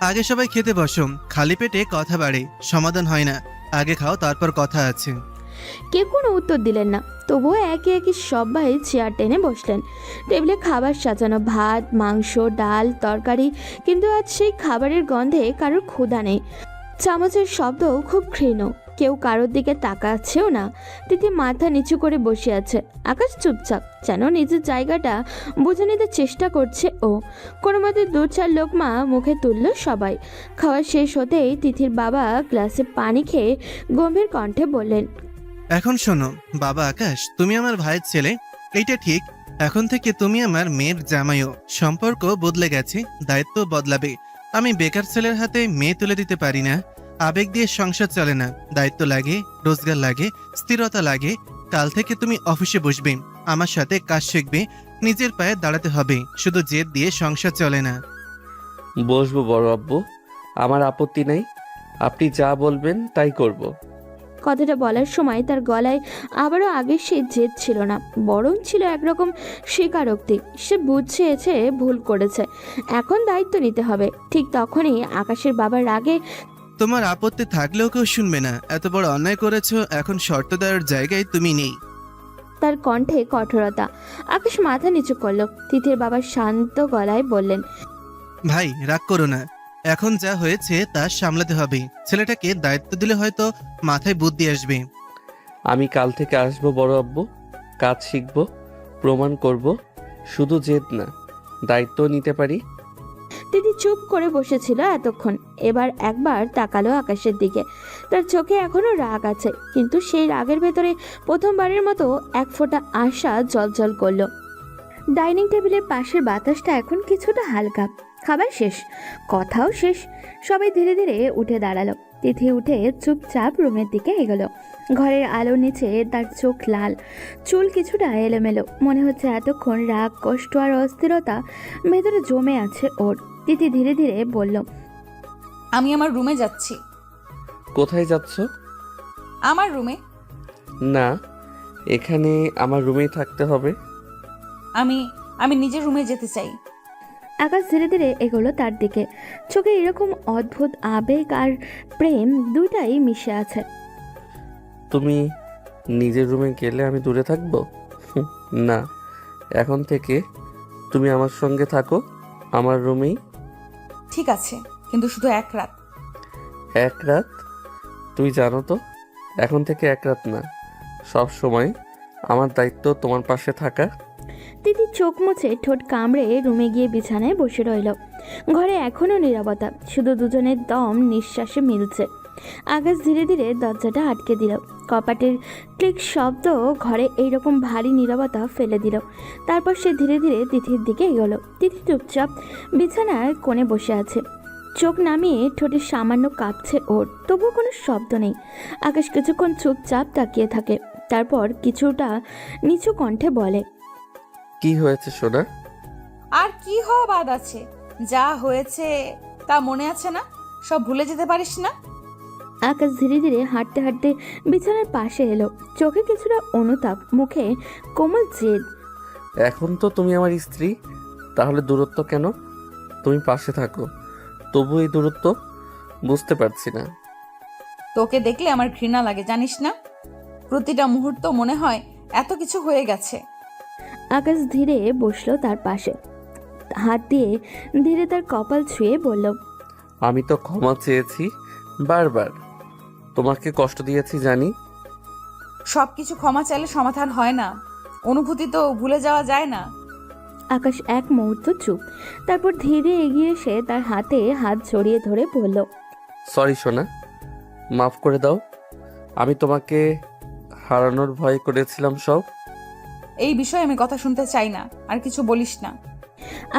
আগে সবাই খেতে বসো, খালি পেটে কথা বাড়ে, সমাধান হয় না। আগে খাও, তারপর কথা আছে। কেউ কোনো উত্তর দিলেন না, তবুও একে একে সবাই চেয়ার টেনে বসলেন। টেবিলে খাবার সাজানো, ভাত, মাংস, ডাল, তরকারি, কিন্তু আজ সেই খাবারের গন্ধে কারোর ক্ষুধা নেই। চামচের শব্দও খুব ক্ষীণ, কেউ কারোর দিকে তাকাচ্ছেও না। তিথি মাথা নিচু করে বসে আছে, আকাশ চুপচাপ, যেন নিজের জায়গাটা বুঝে নিতে চেষ্টা করছে ও। কোনো মতে 2-4 লোকমা মুখে তুলল সবাই। খাওয়া শেষ হতেই তিথির বাবা গ্লাসে পানি খেয়ে গম্ভীর কণ্ঠে বললেন, এখন শোনো বাবা আকাশ, তুমি আমার ভাইয়ের ছেলে, এইটা ঠিক। এখন থেকে তুমি আমার মেয়ের জামাইও। সম্পর্ক বদলে গেছে, দায়িত্ব বদলাবে। আমি বেকার ছেলের হাতে মেয়ে তুলে দিতে পারি না। আবেগ দিয়ে সংসার চলে না, দায়িত্ব লাগে, রোজগার লাগে, স্থিরতা লাগে। কাল থেকে তুমি অফিসে বসবে, আমার সাথে কাজ শিখবে, নিজের পায়ে দাঁড়াতে হবে। শুধু জেদ দিয়ে সংসার চলে না। বসবো বড় আব্বু, আমার আপত্তি নেই। আপনি যা বলবেন তাই করব। কথাটা বলার সময় তার গলায় আবারও আগের সেই জেদ ছিল না, বরং ছিল একরকম স্বীকারোক্তি। সে বুঝেছে ভুল করেছে, এখন দায়িত্ব নিতে হবে। ঠিক তখনই আকাশের বাবার রাগে তোমার আপত্তি থাকলেও কেউ শুনবে না। এত বড় অন্যায় করেছো, এখন শর্ত দেওয়ার জায়গায় তুমি নেই। তার কণ্ঠে কঠোরতা। আকাশ মাথা নিচু করলো। তিথির বাবা শান্ত গলায় বললেন, ভাই রাগ করো না, এখন যা হয়েছে তা সামলাতে হবে। ছেলেটাকে দায়িত্ব দিলে হয়তো মাথায় বুদ্ধি আসবে। আমি কাল থেকে আসবো বড় আব্বু, কাজ শিখব, প্রমাণ করব। শুধু জেদ না, দায়িত্ব নিতে পারি। তিথি চুপ করে বসেছিল এতক্ষণ, এবার একবার তাকালো আকাশের দিকে। তার চোখে এখনো রাগ আছে, কিন্তু সেই রাগের ভেতরে প্রথমবারের মতো এক ফোঁটা আশা জলজল করলো। ডাইনিং টেবিলের পাশের বাতাসটা এখন কিছুটা হালকা। খাবার শেষ, কথাও শেষ। সবাই ধীরে ধীরে উঠে দাঁড়ালো। তিথি উঠে চুপচাপ রুমের দিকে এগোলো। ঘরের আলোর নিচে তার চোখ লাল, চুল কিছুটা এলোমেলো। মনে হচ্ছে এতক্ষণ রাগ, কষ্ট আর অস্থিরতা ভেতরে জমে আছে ওর। তিথি ধীরে ধীরে বলল, আমি আমার রুমে যাচ্ছি। কোথায় যাচ্ছ? আমার রুমে। না, এখানে আমার রুমেই থাকতে হবে। আমি আমি নিজের রুমে যেতে চাই। আকাশ ধীরে ধীরে এগোলো তার দিকে। চোখে এরকম অদ্ভুত আবেগ আর প্রেম দুটাই মিশে আছে। তুমি নিজের রুমে গেলে আমি দূরে থাকবো? না, এখন থেকে তুমি আমার সঙ্গে থাকো, আমার রুমেই। ঠিক আছে, কিন্তু শুধু এক রাত। এক রাত? তুই জানো তো, এখন থেকে এক রাত না, সব সময় আমার দায়িত্ব তোমার পাশে থাকা। তিথি চোখ মুছে ঠোঁট কামড়ে রুমে গিয়ে বিছানায় বসে রইল। ঘরে এখনও নীরবতা, শুধু দুজনের দম নিঃশ্বাসে মিলছে। আকাশ ধীরে ধীরে দরজাটা আটকে দিল। কপাটের ক্লিক শব্দ ঘরে এইরকম ভারী নীরবতা ফেলে দিল। তারপর সে ধীরে ধীরে তিথির দিকে এগোলো। তিথি চুপচাপ বিছানার কোণে বসে আছে, চোখ নামিয়ে ঠোঁটে সামান্য কাঁপছে ওর, তবুও কোনো শব্দ নেই। আকাশ কিছুক্ষণ চুপচাপ তাকিয়ে থাকে, তারপর কিছুটা নিচু কণ্ঠে বলে, কি হয়েছে সোনা? আর কি হওয়া বাদ আছে? যা হয়েছে তা মনে আছে না? সব ভুলে যেতে পারিস না? আকাশ ধীরে ধীরে হাঁটতে হাঁটতে বিছানার পাশে এলো। চোখে কিছুটা অনুতাপ, মুখে কোমল জেদ। এখন তো তুমি আমার স্ত্রী, তাহলে দূরত্ব কেন? তুমি পাশে থাকো, তবু এই দূরত্ব বুঝতে পারছি না। তোকে দেখলে আমার ঘৃণা লাগে, জানিস না? প্রতিটা মুহূর্ত মনে হয় এত কিছু হয়ে গেছে। আকাশ ধীরে বসলো তার পাশে, হাত দিয়ে ধীরে তার কপাল ছুঁয়ে বলল, আমি তো ক্ষমা চেয়েছি বারবার, তোমাকে কষ্ট দিয়েছি জানি। সব কিছু ক্ষমা চাইলে সমাধান হয় না, অনুভূতি তো ভুলে যাওয়া যায় না। আকাশ এক মুহূর্ত চুপ, তারপর ধীরে এগিয়ে এসে তার হাতে হাত জড়িয়ে ধরে বলল, সরি সোনা, মাফ করে দাও। আমি তোমাকে হারানোর ভয় করেছিলাম সব। এই বিষয়ে আমি কথা শুনতে চাই না, আর কিছু বলিস না।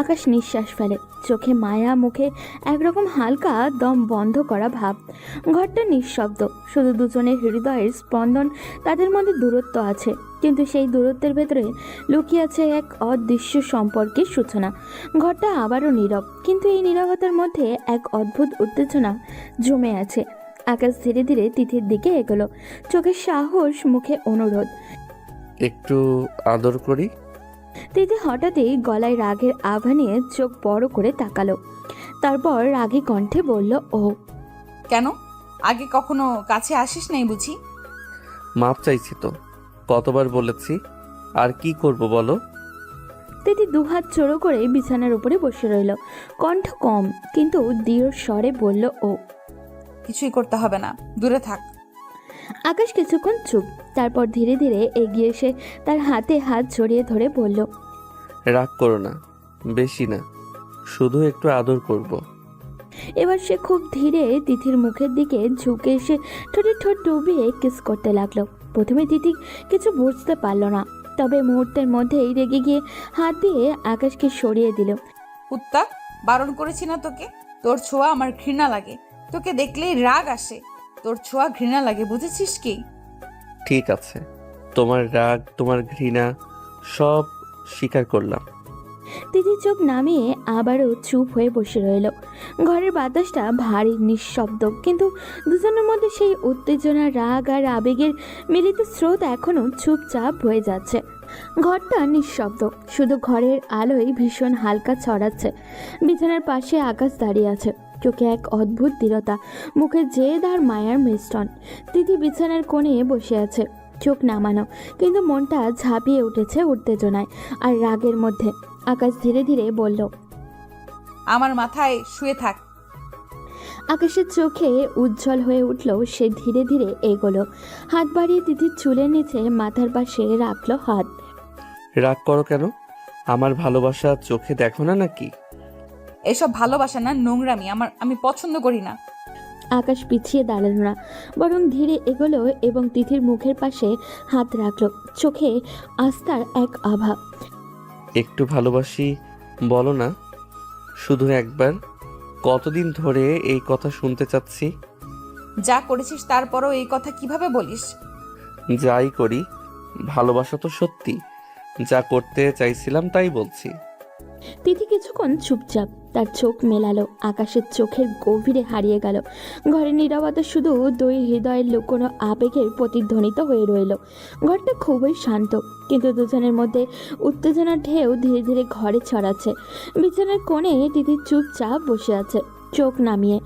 আকাশ নিঃশ্বাস ফেলে, চোখে মায়া, মুখে একরকম হালকা দম বন্ধ করা ভাব। ঘরটা নিঃশব্দ, শুধু দুজনের হৃদয়ের স্পন্দন। তাদের মধ্যে দূরত্ব আছে, কিন্তু সেই দূরত্বের ভেতরে লুকিয়ে আছে এক অদৃশ্য সম্পর্কের সূচনা। ঘরটা আবারও নীরব, কিন্তু এই নীরবতার মধ্যে এক অদ্ভুত উত্তেজনা জমে আছে। আকাশ ধীরে ধীরে তিথির দিকে এগোলো, চোখে সাহস, মুখে অনুরোধ। একটু আদর করি। তিথি হঠাৎই গলায় রাগের আভা নিয়ে চোখ বড় করে তাকালো, তারপর রাগী কণ্ঠে বলল, ও কেন? আগে কখনো কাছে আসিস নাই বুঝি? মাপ চাইছি তো, কতবার বলেছি। আর কি করব বলো? তিথি দুহাত জড়ো করে বিছানার উপরে বসে রইল। কণ্ঠ কম কিন্তু দৃঢ় স্বরে বলল ও। কিছুই করতে হবে না, দূরে থাক। আকাশ কিছুক্ষণ চুপ, তারপর ধীরে ধীরে এগিয়ে এসে তার হাতে হাত জড়িয়ে ধরে বলল, রাগ করো না, বেশি না, শুধু একটু আদর করব। এবার সে খুব ধীরে তিথির মুখের দিকে ঝুঁকে এসে ঠোঁটে ঠোঁট ডুবিয়ে কিস করতে লাগলো। প্রথমে তিথি কিছু বুঝতে পারল না, তবে মুহূর্তের মধ্যেই রেগে গিয়ে হাত দিয়ে আকাশকে সরিয়ে দিল। কুত্তা, বারণ করেছি না তোকে? তোর ছোঁয়া আমার ঘৃণা লাগে, তোকে দেখলেই রাগ আসে। তোর ছোঁয়া ঘৃণা লাগে, বুঝেছিস কি? ঠিক আছে, তোমার রাগ, তোমার ঘৃণা সব স্বীকার করলাম। তিথি চোখ নামিয়ে আবারও চুপ হয়ে বসে রইল। ঘরের বাতাসটা ভারী নিঃশব্দ, কিন্তু দুজনের মধ্যে সেই উত্তেজনা, রাগ আর আবেগের মিলিত স্রোত এখনো চুপচাপ হয়ে যাচ্ছে। ঘরটা নিঃশব্দ, শুধু ঘরের আলোয় ভীষণ হালকা ছড়াচ্ছে। বিছানার পাশে আকাশ দাঁড়িয়ে আছে, চোখে এক অদ্ভুত দৃঢ়তা, মুখে জেদ আর মায়ার মিশ্রণ। তিথি বিছানার কোণে বসে আছে, চোখ নামানো, কিন্তু মনটা ঝাঁপিয়ে উঠেছে উত্তেজনায় আর রাগের মধ্যে। আকাশ ধীরে ধীরে বলল, আমার মাথায় শুয়ে থাক। আকাশের চোখে উজ্জ্বল হয়ে উঠল। সে ধীরে ধীরে এগোলো, হাত বাড়িয়ে তিথির চুলের নিচে মাথার পাশে রাখলো হাত। রাগ করো কেন? আমার ভালোবাসা চোখে দেখো না নাকি? এসব ভালোবাসা না, নোংরামি আমি পছন্দ করি না। আকাশ পিছিয়ে দাঁড়ালো না, বরং ধীরে এগোলো এবং তিথির মুখের পাশে হাত রাখলো, চোখে আস্থার এক আভা। একটু ভালোবাসি বলো না, শুধু একবার। কতদিন ধরে এই কথা শুনতে চাচ্ছি। যা করেছিস তারপরও এই কথা কিভাবে বলিস? যাই করি, ভালোবাসা তো সত্যি। যা করতে চাইছিলাম তাই বলছি। তিথি কিছুক্ষণ চুপচাপ, তার চোখ মেলালো, আকাশের চোখের গভীরে হারিয়ে গেল। ঘরের নীরবতা শুধু দুই হৃদয়ের লুকোনো আবেগের প্রতিধ্বনিত হয়ে রইল। ঘরটা খুবই শান্ত, কিন্তু দুজনের মধ্যে উত্তেজনার ঢেউ ধীরে ধীরে ঘরে ছড়াচ্ছে। বিছানার কোণে তিথি চুপচাপ বসে আছে, চোখ নামিয়ে,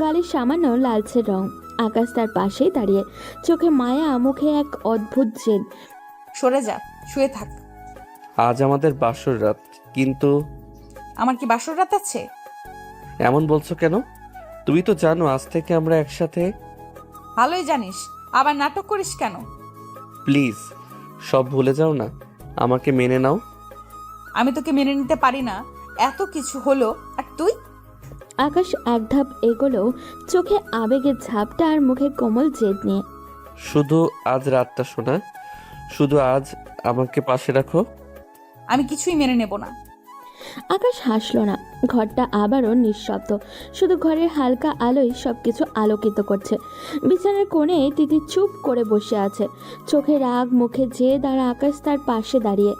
গালে সামান্য লালচে রং। আকাশ তার পাশেই দাঁড়িয়ে, চোখে মায়া, মুখে এক অদ্ভুত জেদ। সরে যা, শুয়ে থাক। আজ আমাদের বাসর রাত, কিন্তু আমার কি বাসর রাত আছে? এমন বলছো কেন? তুমি তো জানো আজ থেকে আমরা একসাথে। ভালোই জানিস, আবার নাটক করিস কেন? প্লিজ সব ভুলে যাও না, আমাকে মেনে নাও। আমি তোকে মেনে নিতে পারি না। এত কিছু হলো আর তুই? আকাশ এক ধাপ এগোলো, চোখে আবেগের ঝাপটা আর মুখে কোমল জেদ নিয়ে। শুধু আজ রাতটা শোনা, শুধু আজ আমাকে পাশে রাখো। আমি কিছুই মেনে নেব না। আকাশ হাসলো না। ঘরটা আবারও নিঃশব্দ, শুধু ঘরের হালকা আলোয় সবকিছু আলোকিত করছে। বিছানার কোণে তিথি চুপ করে বসে আছে, চোখে রাগ, মুখে জেদ, আর আকাশ তার পাশে দাঁড়িয়ে,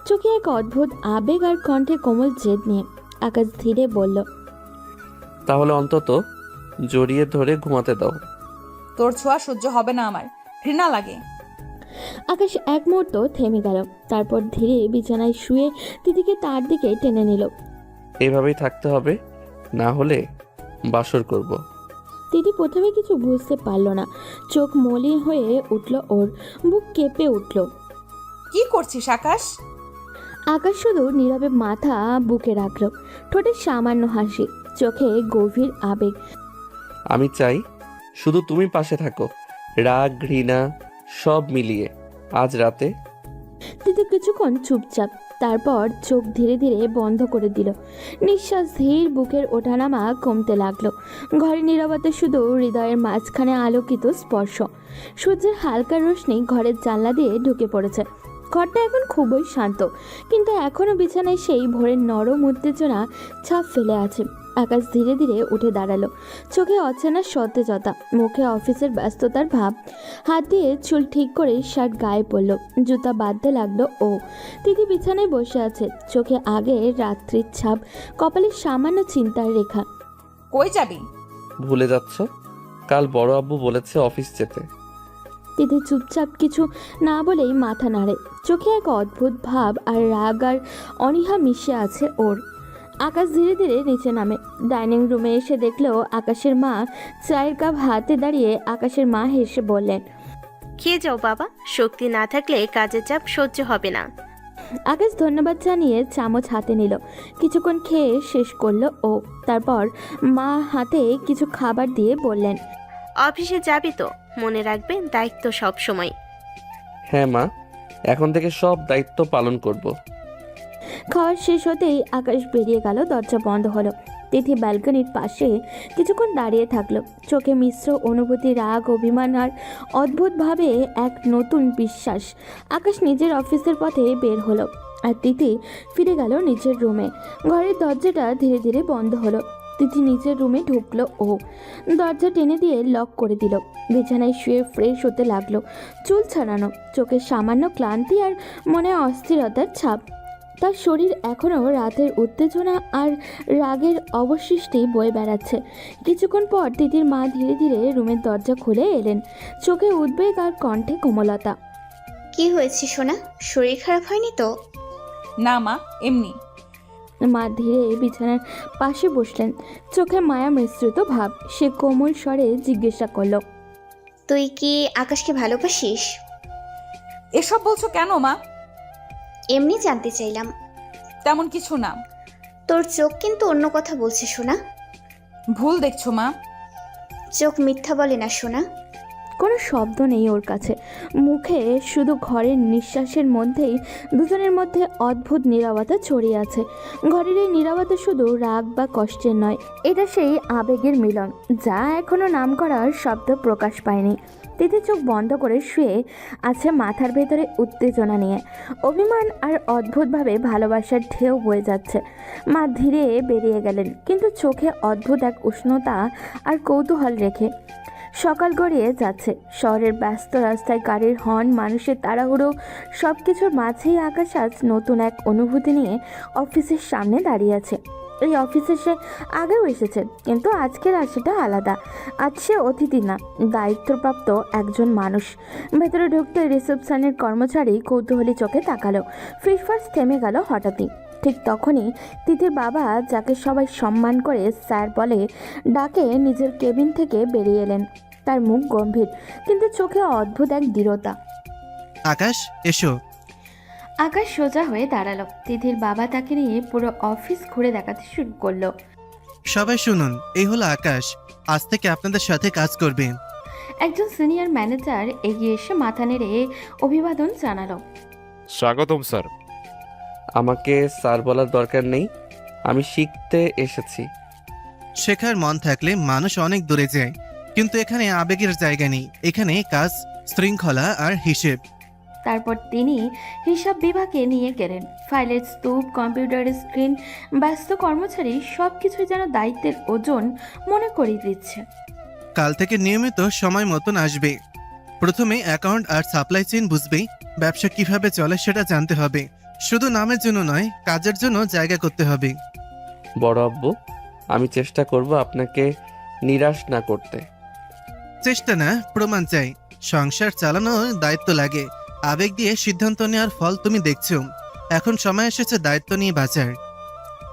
চোখে এক অদ্ভুত আবেগ আর কণ্ঠে কোমল জেদ নিয়ে। আকাশ ধীরে বলল, তাহলে অন্তত জড়িয়ে ধরে ঘুমাতে দাও। তোর ছোঁয়া সহ্য হবে না আমার, ঘৃণা লাগে। আকাশ এক মুহূর্ত থেমে গেল, তারপর ধীরে বিছানায় শুয়ে তিথিকে তার দিকে টেনে নিল। এভাবেই থাকতে হবে, না হলে বাসর করব। তিথি প্রথমে কিছু বুঝতে পারল না, চোখ মলিন হয়ে উঠল, ওর বুক কেঁপে উঠল। কি করছিস আকাশ? আকাশ শুধু নীরবে মাথা বুকে রাখল, ঠোঁটে সামান্য হাসি, চোখে গভীর আবেগ। আমি চাই শুধু তুমি পাশে থাকো, রাগ, ঘৃণা সব মিলিয়ে আজ রাতে। তিথি কিছুক্ষণ চুপচাপ, তারপর চোখ ধীরে ধীরে বন্ধ করে দিল। নিঃশ্বাস ধীর, বুকের ওঠানামা কমতে লাগলো। ঘরের নীরবতা শুধু হৃদয়ের মাঝখানে আলোকিত স্পর্শ। সূর্যের হালকা রোশনি ঘরের জানলা দিয়ে ঢুকে পড়েছে। ঘরটা এখন খুবই শান্ত, কিন্তু এখনও বিছানায় সেই ভোরের নরম উত্তেজনা ছাপ ফেলে আছে। আকাশ ধীরে ধীরে উঠে দাঁড়ালো, চোখে অচেনা সতেজতা, মুখে অফিসের ব্যস্ততার ভাব। হাত দিয়ে চুল ঠিক করে শার্ট গায়ে পড়ল, জুতা বাঁধতে লাগলো ও। তিথি বিছানায় বসে আছে, চোখে আগে রাত্রির ছাপ, কপালে সামান্য চিন্তার রেখা। কই যাবি? ভুলে যাচ্ছ, কাল বড় আব্বু বলেছে অফিস যেতে। তিথি চুপচাপ কিছু না বলেই মাথা নাড়ে, চোখে এক অদ্ভুত ভাব আর রাগ আর অনীহা মিশে আছে ওর। আকাশ ধীরে ধীরে নিচে নামে। ডাইনিং রুমে এসে দেখলো আকাশের মা চায়ের কাপ হাতে দাঁড়িয়ে। আকাশের মা হেসে বললেন, খেয়ে যাও বাবা, শক্তি না থাকলে কাজের চাপ সহ্য হবে না। আকাশ ধন্যবাদ জানিয়ে চামচ হাতে নিল। কিছুক্ষণ খেয়ে শেষ করলো ও। তারপর মা হাতে কিছু খাবার দিয়ে বললেন, অফিসে যাবি তো, মনে রাখবে দায়িত্ব সব সময়। হ্যাঁ মা, এখন থেকে সব দায়িত্ব পালন করব। খাওয়ার শেষ হতেই আকাশ বেরিয়ে গেল। দরজা বন্ধ হলো। তিথি ব্যালকনির পাশে কিছুক্ষণ দাঁড়িয়ে থাকলো। চোখে মিশ্র অনুভূতি, রাগ, অভিমান আর অদ্ভুতভাবে এক নতুন বিশ্বাস। আকাশ নিজের অফিসের পথে বের হলো আর তিথি ফিরে গেল নিজের রুমে। ঘরের দরজাটা ধীরে ধীরে বন্ধ হলো। তিথি নিজের রুমে ঢুকলো ও দরজা টেনে দিয়ে লক করে দিল। বিছানায় শুয়ে ফ্রেশ হতে লাগলো। চুল ছাড়ানো, চোখে সামান্য ক্লান্তি আর মনে অস্থিরতার ছাপ। তার শরীর এখনও রাতের উত্তেজনা আর রাগের অবশিষ্টেই বয়ে বেড়াচ্ছে। কিছুক্ষণ পর তিথির মা ধীরে ধীরে রুমের দরজা খুলে এলেন। চোখে উদ্বেগ আর কণ্ঠে কোমলতা। কি হয়েছে সোনা? শরীর খারাপ হয়নি তো? না মা, এমনি। মা ধীরে বিছানার পাশে বসলেন। চোখে মায়া মিশ্রিত ভাব। সে কোমল স্বরে জিজ্ঞাসা করল, তুই কি আকাশকে ভালোবাসিস? এসব বলছো কেন মা? এমনি জানতে চাইলাম। তেমন কিছু না। তোর চোখ কিন্তু অন্য কথা বলছে সোনা। ভুল দেখছো মা। চোখ মিথ্যা বলে না সোনা। কোনো শব্দ নেই ওর কাছে। মুখে শুধু ঘরের নিঃশ্বাসের মধ্যেই দুজনের মধ্যে অদ্ভুত নীরবতা ছড়িয়ে আছে। ঘরের এই নীরবতা শুধু রাগ বা কষ্টের নয়, এটা সেই আবেগের মিলন যা এখনো নাম করার শব্দ প্রকাশ পায়নি। তিথি চোখ বন্ধ করে শুয়ে আছে, মাথার ভেতরে উত্তেজনা নিয়ে। অভিমান আর অদ্ভুতভাবে ভালোবাসার ঢেউ বয়ে যাচ্ছে। মা ধীরে বেরিয়ে গেলেন, কিন্তু চোখে অদ্ভুত এক উষ্ণতা আর কৌতূহল রেখে। সকাল গড়িয়ে যাচ্ছে। শহরের ব্যস্ত রাস্তায় গাড়ির হর্ন, মানুষের তাড়াহুড়ো, সব কিছুর মাঝেই আকাশ আজ নতুন এক অনুভূতি নিয়ে অফিসের সামনে দাঁড়িয়ে আছে। এই অফিসে সে আগেও এসেছে, কিন্তু আজকের আসাটা আলাদা। আজ সে অতিথি না, দায়িত্বপ্রাপ্ত একজন মানুষ। ভেতরে ঢুকতে রিসেপশনের কর্মচারী কৌতূহলী চোখে তাকালো। ফিসফাস থেমে গেল হঠাৎই। ঠিক তখনই তিথির বাবা, যাকে সবাই সম্মান করে স্যার বলে ডাকে, নিজের কেবিন থেকে বেরিয়ে এলেন। তার মুখ গম্ভীর, কিন্তু চোখে অদ্ভুত এক দৃঢ়তা। আকাশ, এসো। আকাশ সোজা হয়ে দাঁড়ালো। তিথির বাবা তাকে নিয়ে পুরো অফিস ঘুরে দেখাতে শুরু করলো। সবাই শুনুন, এই হলো আকাশ, আজ থেকে আপনাদের সাথে কাজ করবে। একজন সিনিয়র ম্যানেজার এগিয়ে এসে মাথা নেড়ে অভিবাদন জানালো। স্বাগতম স্যার। আমাকে স্যার বলার দরকার নেই, আমি শিখতে এসেছি। শেখার মন থাকলে মানুষ অনেক দূরে যায়, কিন্তু এখানে আবেগের জায়গা নেই। এখানে কাজ, শৃঙ্খলা আর হিসেব। তারপর তিনি হিসাব বিভাগে নিয়ে গেলেন। ফাইলের স্তূপ, কম্পিউটারের স্ক্রিন, ব্যস্ত কর্মচারী, সব কিছুই যেন দায়িত্বের ওজন মনে করিয়ে দিচ্ছে। কাল থেকে নিয়মিত সময় মতন আসবে। প্রথমে অ্যাকাউন্ট আর সাপ্লাই চেইন বুঝবে। ব্যবসা কিভাবে চলে সেটা জানতে হবে। শুধু নামের জন্য নয়, কাজের জন্য জায়গা করতে হবে। বড় আব্বু, আমি চেষ্টা করব আপনাকে নিরাশ না করতে। চেষ্টা না, প্রমাণ চাই। সংসার চালানো দায়িত্ব লাগে। আবেগ দিয়ে সিদ্ধান্ত নেওয়ার ফল তুমি দেখছো। এখন সময় এসেছে দায়িত্ব নিয়ে বাঁচার।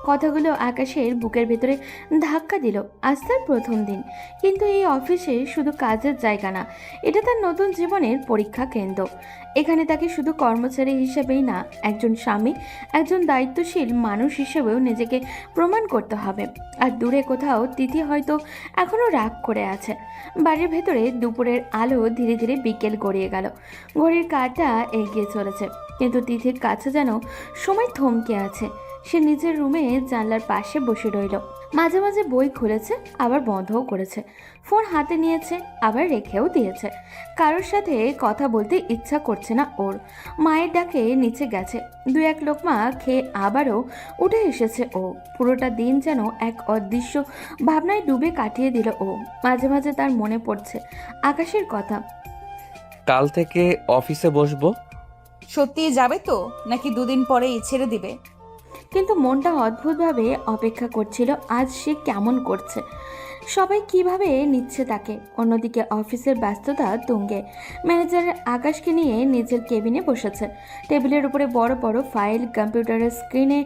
কথাগুলো আকাশের বুকের ভেতরে ধাক্কা দিল। আজ তার প্রথম দিন, কিন্তু এই অফিসে শুধু কাজের জায়গা না, এটা তার নতুন জীবনের পরীক্ষা কেন্দ্র। এখানে তাকে শুধু কর্মচারী হিসেবেই না, একজন স্বামী, একজন দায়িত্বশীল মানুষ হিসেবেও নিজেকে প্রমাণ করতে হবে। আর দূরে কোথাও তিথি হয়তো এখনও রাগ করে আছে। বাড়ির ভেতরে দুপুরের আলো ধীরে ধীরে বিকেল গড়িয়ে গেল। ঘড়ির কাঁটা এগিয়ে চলেছে, কিন্তু তিথির কাছে যেন সময় থমকে আছে। সে নিজের রুমে জানলার পাশে বসে রইল। মাঝে মাঝে বই খুলেছে, আবার বন্ধও করেছে। ফোন হাতে নিয়েছে, আবার রেখেও দিয়েছে। কারোর সাথে কথা বলতে ইচ্ছা করছে না ওর। মায়ের ডাকে নিচে গেছে, 2-1 লোকমা খেয়ে আবারও উঠে এসেছে ও। পুরোটা দিন যেন এক অদৃশ্য ভাবনায় ডুবে কাটিয়ে দিল ও। মাঝে মাঝে তার মনে পড়ছে আকাশের কথা। কাল থেকে অফিসে বসবো। সত্যি যাবে তো, নাকি 2 দিন পরেই ছেড়ে দিবে? কিন্তু মনটা অদ্ভুতভাবে অপেক্ষা করছিল আজ সে কেমন করছে। সবাই কিভাবে নিচ্ছে তাকে। অন্যদিকে অফিসের ব্যস্ততা তুঙ্গে। ম্যানেজার আকাশকে নিয়ে নিজের কেবিনে বসেছে। টেবিলের উপরে বড় বড় ফাইল, কম্পিউটারের স্ক্রিনে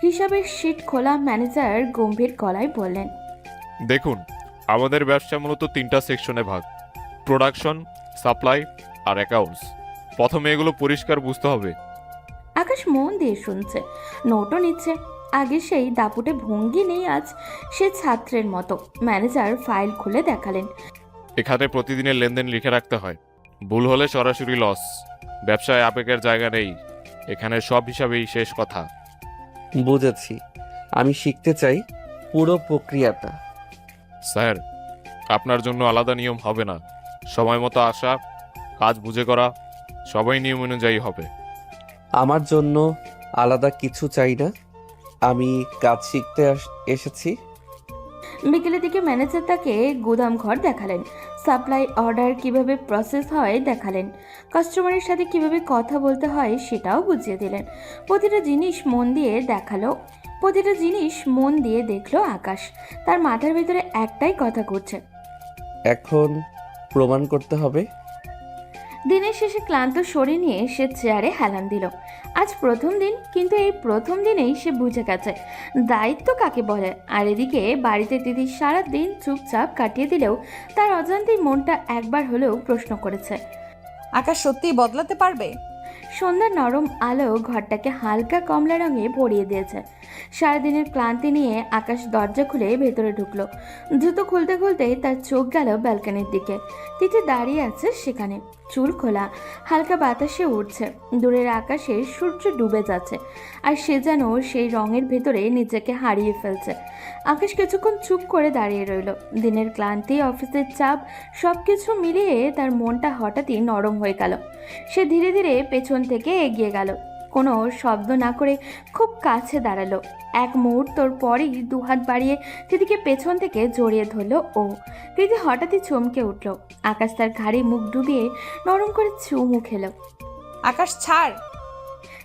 হিসাবের শিট খোলা। ম্যানেজার গম্ভীর গলায় বললেন, দেখুন, আমাদের ব্যবসা মূলত 3টা সেকশনে ভাগ: প্রোডাকশন, সাপ্লাই আর অ্যাকাউন্টস। প্রথমে এগুলো পরিষ্কার বুঝতে হবে। আকাশ মন দিয়ে শুনছে, নোটও নিচ্ছে। আগে সেই দাপুটে ভঙ্গি নেই আজ, সে ছাত্রের মতো। ম্যানেজার ফাইল খুলে দেখালেন, এখানে প্রতিদিনের লেনদেন লিখে রাখতে হয়। ভুল হলে সরাসরি লস। ব্যবসায় আবেগের জায়গা নেই, এখানে সব হিসাবেই শেষ কথা। বুঝেছি। আমি শিখতে চাই পুরো প্রক্রিয়াটা। স্যার, আপনার জন্য আলাদা নিয়ম হবে না। সময় মতো আসা, কাজ বুঝে করা, সবাই নিয়ম অনুযায়ী হবে। আমার জন্য আলাদা কিছু চাই না। আমি কাজ শিখতে এসেছি। বিকেলের দিকে ম্যানেজার তাকে গুদাম ঘর দেখালেন, সাপ্লাই অর্ডার কিভাবে প্রসেস হয় দেখালেন, কাস্টমারের সাথে কিভাবে কথা বলতে হয় সেটাও বুঝিয়ে দিলেন। প্রতিটা জিনিস মন দিয়ে দেখলো আকাশ। তার মাথার ভিতরে একটাই কথা ঘুরছে, এখন প্রমাণ করতে হবে। দিনের শেষে ক্লান্ত শরীর নিয়ে সে চেয়ারে হেলান দিল। আজ প্রথম দিন, কিন্তু এই প্রথম দিনেই সে বুঝে গেছে দায়িত্ব কাকে বলে। আর এদিকে বাড়িতে তিথি সারা দিন চুপচাপ কাটিয়ে দিলেও তার অজান্তেই মনটা একবার হলেও প্রশ্ন করেছে, আকাশ সত্যিই বদলাতে পারবে? সন্ধ্যার নরম আলো ঘরটাকে হালকা কমলা রঙে ভরিয়ে দিয়েছে। সারাদিনের ক্লান্তি নিয়ে আকাশ দরজা খুলে ভেতরে ঢুকলো। জুতো খুলতে খুলতেই তার চোখ গেল ব্যালকনির দিকে। তিথি দাঁড়িয়ে আছে সেখানে, চুল খোলা, হালকা বাতাসে উঠছে। দূরের আকাশে সূর্য ডুবে যাচ্ছে, আর সে যেন সেই রঙের ভেতরে নিজেকে হারিয়ে ফেলছে। আকাশ কিছুক্ষণ চুপ করে দাঁড়িয়ে রইল। দিনের ক্লান্তি, অফিসের চাপ, সব কিছু মিলিয়ে তার মনটা হঠাৎই নরম হয়ে গেল। সে ধীরে ধীরে পেছন থেকে এগিয়ে গেল, কোনো শব্দ না করে খুব কাছে দাঁড়ালো। এক মুহূর্তর পরই দুহাত বাড়িয়ে তিথিকে পেছন থেকে জড়িয়ে ধরল ও। তিথি হঠাৎই চমকে উঠল। আকাশ তার ঘাড়ে মুখ ডুবিয়ে নরম করে চুমু খেল। আকাশ ছাড়।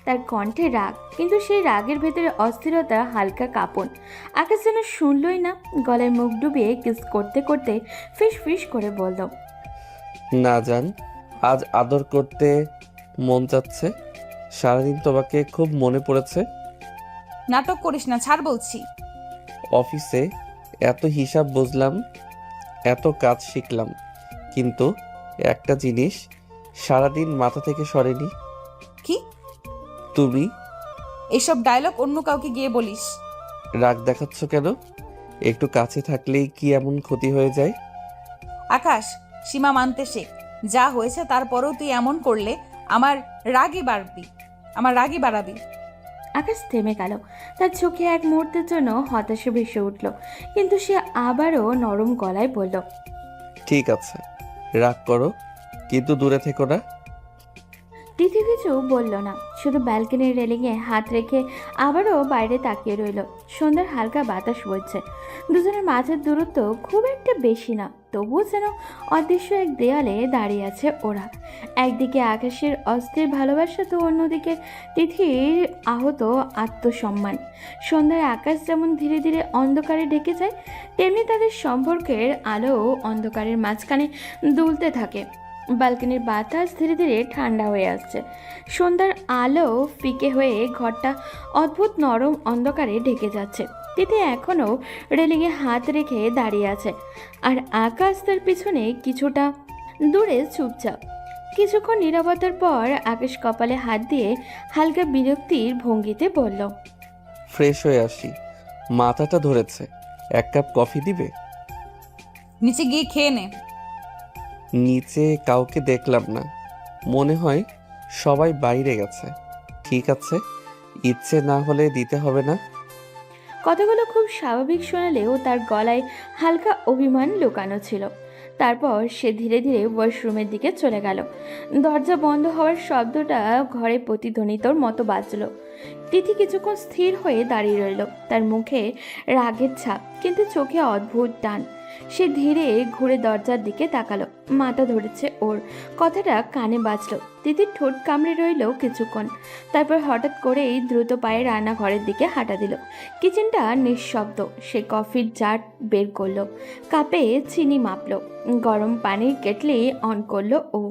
তার কণ্ঠে রাগ, কিন্তু সেই রাগের ভেতরে অস্থিরতা, হালকা কাঁপন। আকাশ যেন শুনলই না। গলায় মুখ ডুবিয়ে কিস করতে করতে ফিস ফিস করে বলল, না জান, আজ আদর করতে মন চাচ্ছে। সারাদিন তোমাকে খুব মনে পড়েছে। নাটক করিস না, ছাড় বলছি। অফিসে এত হিসাব বুঝলাম, এত কাজ শিখলাম, কিন্তু একটা জিনিস সারাদিন মাথা থেকে সরেনি। কি? তুমি। এসব ডায়লগ অন্য কাউকে গিয়ে বলিস? রাগ দেখাচ্ছ কেন? একটু কাছে থাকলেই কি এমন ক্ষতি হয়ে যায়? আকাশ, সীমা মানতে শেখ। যা হয়েছে তারপরেও তুই এমন করলে আমার রাগই বাড়াবি। আকাশ থেমে গেল। তার চোখে এক মুহূর্তের জন্য হতাশা ভেসে উঠল, কিন্তু সে আবারও নরম গলায় বলল, ঠিক আছে, রাগ করো, কিন্তু দূরে থেকো না। তিথি কিছু বলল না, শুধু ব্যালকনির রেলিংয়ে হাত রেখে আবারও বাইরে তাকিয়ে রইল। সন্ধ্যার হালকা বাতাস বইছে। দুজনের মাঝের দূরত্ব খুব একটা বেশি না, তবুও যেন অদৃশ্য এক দেয়ালে দাঁড়িয়ে আছে ওরা। একদিকে আকাশের অস্থির ভালোবাসা, তো অন্যদিকে তিথির আহত আত্মসম্মান। সন্ধ্যার আকাশ যেমন ধীরে ধীরে অন্ধকারে ঢেকে যায়, তেমনি তাদের সম্পর্কের আলো অন্ধকারের মাঝখানে দুলতে থাকে। ব্যালকনির বাতাস ধীরে ধীরে ঠান্ডা হয়ে আসছে। সন্ধ্যার আলো ফিকে হয়ে ঘরটা অদ্ভুত নরম অন্ধকারে ঢেকে যাচ্ছে। তিথি এখনও রেলিংয়ে হাত রেখে দাঁড়িয়ে আছে, আর আকাশ তার পিছনে কিছুটা দূরে চুপচাপ। কিছুক্ষণ নীরবতার পর আকাশ কপালে হাত দিয়ে হালকা বিরক্তির ভঙ্গিতে বলল, ফ্রেশ হয়ে আসি, মাথাটা ধরেছে। 1 কাপ কফি দিবে? নিচে গিয়ে খেয়ে নে। নিচে কাউকে দেখলাম না, মনে হয় সবাই বাইরে গেছে। ঠিক আছে, ইচ্ছে না হলে দিতে হবে না। কথাগুলো খুব স্বাভাবিক শোনালেও তার গলায় হালকা অভিমান লুকানো ছিল। তারপর সে ধীরে ধীরে ওয়াশরুমের দিকে চলে গেল। দরজা বন্ধ হওয়ার শব্দটা ঘরে প্রতিধ্বনিতর মতো বাজল। তিথি কিছুক্ষণ স্থির হয়ে দাঁড়িয়ে রইল, তার মুখে রাগের ছাপ, কিন্তু চোখে অদ্ভুত টান। সে ধীরে ঘুরে দরজার দিকে তাকালো। মাথা ধরেছে ওর। কথাটা কানে বাজলো। তিথির ঠোঁট কামড়ে রইল কিছুক্ষণ, তারপর হঠাৎ করেই দ্রুত পায়ে রান্নাঘরের দিকে হাঁটা দিল। কিচেনটা নিঃশব্দ। সে কফির জার বের করলো, কাপে চিনি মাপলো, গরম পানির কেটলি অন করলো ও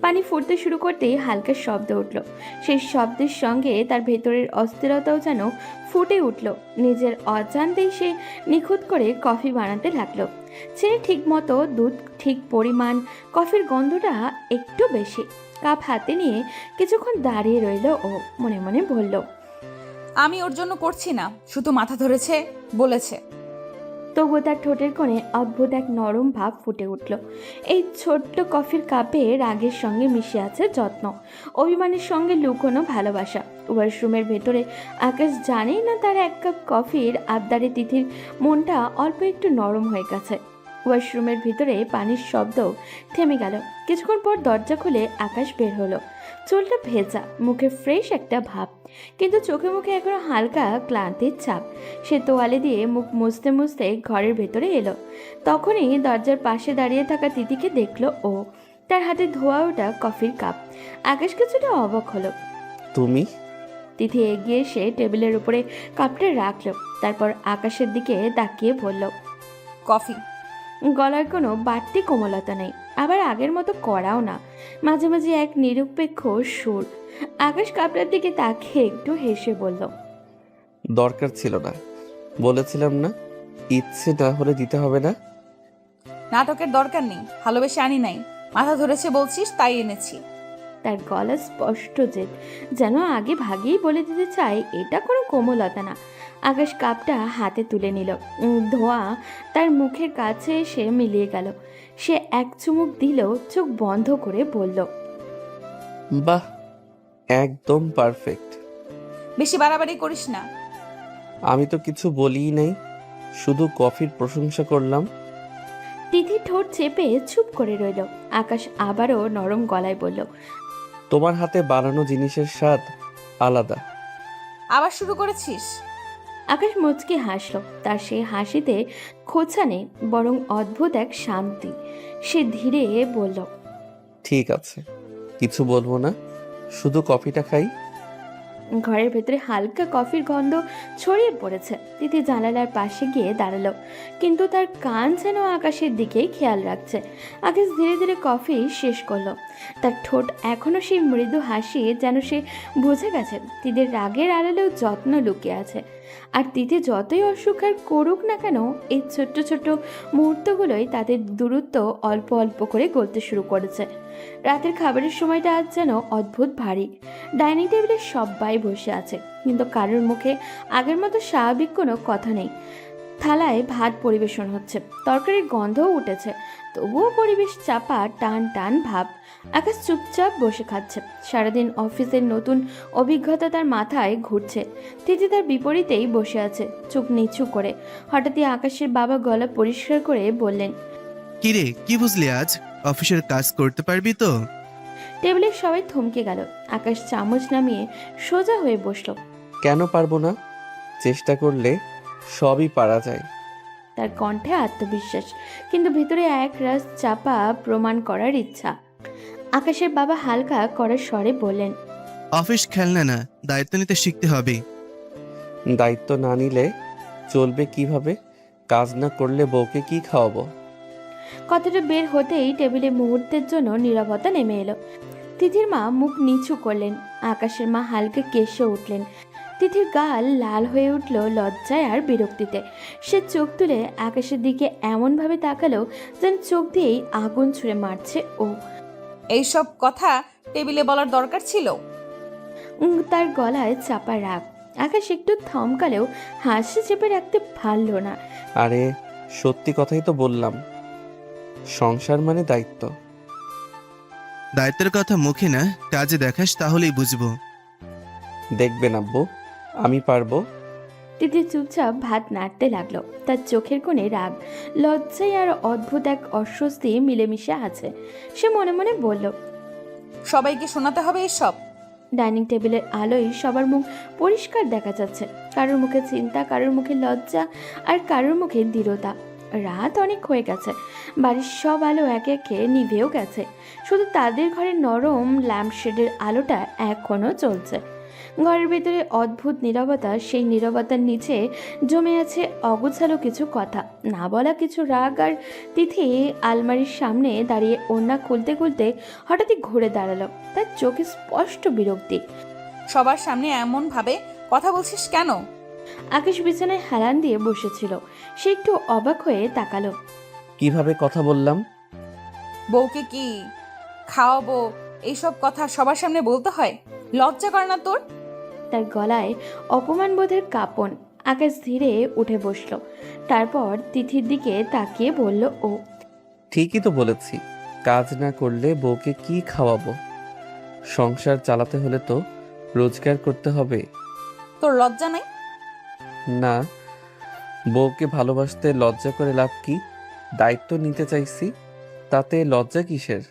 পানি ফুটতে শুরু করতেই হালকা শব্দ উঠল। সেই শব্দের সঙ্গে তার ভেতরের অস্থিরতাও যেন ফুটে উঠল। নিজের অজান্তেই সে নিখুঁত করে কফি বানাতে লাগলো। চিনি ঠিক মতো, দুধ ঠিক পরিমাণ, কফির গন্ধটা একটু বেশি। কাপ হাতে নিয়ে কিছুক্ষণ দাঁড়িয়ে রইল ও মনে মনে বলল, আমি ওর জন্য করছি না, শুধু মাথা ধরেছে বলেছে। তবুও তার ঠোঁটের কোণে অদ্ভুত এক নরম ভাব ফুটে উঠল। এই ছোট্ট কফির কাপে রাগের সঙ্গে মিশে আছে যত্ন, অভিমানের সঙ্গে লুকোনো ভালোবাসা। ওয়াশরুমের ভেতরে আকাশ জানেই না তার এক কাপ কফির আবদারে তিথির মনটা অল্প একটু নরম হয়ে গেছে। ওয়াশরুমের ভিতরে পানির শব্দ থেমে গেল। কিছুক্ষণ পর দরজা খুলে আকাশ বের হলো। চুলটা ভেজা, মুখে ফ্রেশ একটা ভাব, কিন্তু চোখে মুখে এখনো হালকা ক্লান্তির ছাপ। সে তোয়ালে দিয়ে মুখ মুছতে মুছতে ঘরের ভেতরে এলো। তখনই দরজার পাশে দাঁড়িয়ে থাকা তিথিকে দেখলো ও। তার হাতে ধোয়া ওঠা কফির কাপ। আকাশ কিছুটা অবাক হলো। তুমি? তিথি এগিয়ে এসে টেবিলের উপরে কাপটা রাখলো, তারপর আকাশের দিকে তাকিয়ে বলল, কফি। গলার কোনো বাড়তি কোমলতা নেই, আবার আগের মতো কড়াও না, মাঝে মাঝে এক নিরপেক্ষ সুর। আকাশ কাপটার দিকে তাকিয়ে একটু হেসে বলল, দরকার ছিল না, বলেছিলাম না ইচ্ছে না হলে দিতে হবে না। নাটকের দরকার নেই, ভালোবেসে আনি নাই, মাথা ধরেছে বলছিস তাই এনেছি। তার গলা স্পষ্ট জেদ, যেন আগে ভাগেই বলে দিতে চায় এটা কোনো কোমলতা না। আকাশ কাপটা হাতে তুলে নিল। ধোঁয়া তার মুখের কাছে এসে মিলিয়ে গেল। সে এক চুমুক দিল, চোখ বন্ধ করে বলল, বাহ, একদম পারফেক্ট। বেশি বাড়াবাড়ি করিস না। আমি তো কিছু বলিই নাই, শুধু কফির প্রশংসা করলাম। তিথি ঠোঁট চেপে চুপ করে রইল। আকাশ আবারও নরম গলায় বলল, তোমার হাতে বানানো জিনিসের স্বাদ আলাদা। আবার শুরু করেছিস? আকাশ মুচকি হাসল। তার সেই হাসিতে খোঁচা নেই, বরং অদ্ভুত এক শান্তি। সে ধীরে বলল, ঠিক আছে, কিছু বলবো না, শুধু কফিটা খাই। ঘরের ভেতরে হালকা কফির গন্ধ ছড়িয়ে পড়েছে। তিথি জানালার পাশে গিয়ে দাঁড়ালো, কিন্তু তার কান যেন আকাশের দিকেই খেয়াল রাখছে। আকাশ ধীরে ধীরে কফি শেষ করলো। তার ঠোঁট এখনো সেই মৃদু হাসি, যেন সে বুঝে গেছে তিথির রাগের আড়ালেও যত্ন লুকিয়ে আছে। আর তিথি যতই অস্বীকার করুক না কেন, এই ছোট্ট ছোট্ট মুহূর্তগুলোই তাদের দূরত্ব অল্প অল্প করে গলতে শুরু করেছে। রাতের খাবারের সময়টা আজ যেন অদ্ভুত ভারী। ডাইনিং টেবিলে সবাই বসে আছে, কিন্তু কারোর মুখে আগের মতো স্বাভাবিক কোনো কথা নেই। থালায় ভাত পরিবেশন হচ্ছে, তরকারির গন্ধও উঠেছে, তবুও পরিবেশ চাপা, টান টান ভাব। আকাশ চুপচাপ বসে খাচ্ছে। সারাদিন অফিসের নতুন অভিজ্ঞতা তার মাথায় ঘুরছে। তিথি তার বিপরীতেই বসে আছে, চোখ নিচু করে। হঠাৎই আকাশের বাবা গলা পরিষ্কার করে বললেন, কিরে, কি বুঝলি আজ? অফিসের কাজ করতে পারবি তো? টেবিলে সবাই থমকে গেল। আকাশ চামচ নামিয়ে সোজা হয়ে বসলো। কেন পারবো না? চেষ্টা করলে সবই পারা যায়। তার কণ্ঠে আত্মবিশ্বাস, কিন্তু ভিতরে এক রাস চাপা প্রমাণ করার ইচ্ছা। আকাশের বাবা হালকা করার স্বরে বললেন, অফিস খেলনা না, দায়িত্ব নিতে শিখতে হবে। দায়িত্ব না নিলে চলবে কিভাবে? কাজ না করলে বউকে কি খাওয়াবো? কথাটা বের হতেই টেবিলে মুহূর্তের জন্য নীরবতা নেমে এলো। তিথির মা মুখ নিচু করলেন, আকাশের মা হালকা কেশে উঠলেন। তিথির গাল লাল হয়ে উঠল লজ্জায় আর বিরক্তিতে। সে চোখ তুলে আকাশের দিকে এমনভাবে তাকালো যেন চোখ দিয়েই আগুন ছুঁড়ে মারছে ও। এইসব কথা টেবিলে বলার দরকার ছিল? তার গলায় চাপা রাগ। আকাশ একটু থমকালেও হাসি চেপে রাখতে পারল না। আরে সত্যি কথাই তো বললাম, সংসার মানে দায়িত্ব। দায়িত্বের কথা মুখে না, কাজে দেখাস, তাহলেই বুঝবো। দেখবেন আব্বু, আমি পারবো। তিথি চুপচাপ ভাত নাড়তে লাগলো। তার চোখের কোণে রাগ, লজ্জায় আর অদ্ভুত এক অস্বস্তি মিলেমিশে আছে। সে মনে মনে বলল, সবাইকে শোনাতে হবে এসব? ডাইনিং টেবিলের আলোয় সবার মুখ পরিষ্কার দেখা যাচ্ছে। কারোর মুখে চিন্তা, কারোর মুখে লজ্জা, আর কারোর মুখে দৃঢ়তা। রাত অনেক হয়ে গেছে, বাড়ির সব আলো একে একে নিভেও গেছে, শুধু তাদের ঘরের নরম ল্যাম্পশেডের আলোটা এখনও চলছে। ঘরের ভেতরে অদ্ভুত নীরবতা, সেই নীরবতার নিচে জমে আছে অগোছালো কিছু কথা, না বলা কিছু রাগ। আর তিথি আলমারির সামনে দাঁড়িয়ে ওড়না খুলতে খুলতে হঠাৎই ঘুরে দাঁড়ালো, তার চোখে স্পষ্ট বিরক্তি। সবার সামনে এমন ভাবে কথা বলছিস কেন? আকাশ বিছানায় হেলান দিয়ে বসেছিল, সে একটু অবাক হয়ে তাকালো। কিভাবে কথা বললাম? বউকে কি খাওয়াবো এইসব কথা সবার সামনে বলতে হয়? লজ্জা করে না তোর? তার গলায় অপমান বোধের কাঁপন। আকাশ ধীরে উঠে বসলো, তারপর তিথির দিকে তাকিয়ে বলল, ও ঠিকই তো বলেছি, কাজ না করলে বউকে কি খাওয়াবো? সংসার চালাতে হলে তো রোজগার করতে হবে। তোর লজ্জা নাই? না, বউকে ভালোবাসতে লজ্জা করে লাভ কি? দায়িত্ব নিতে চাইছি, তাতে লজ্জা কিসের?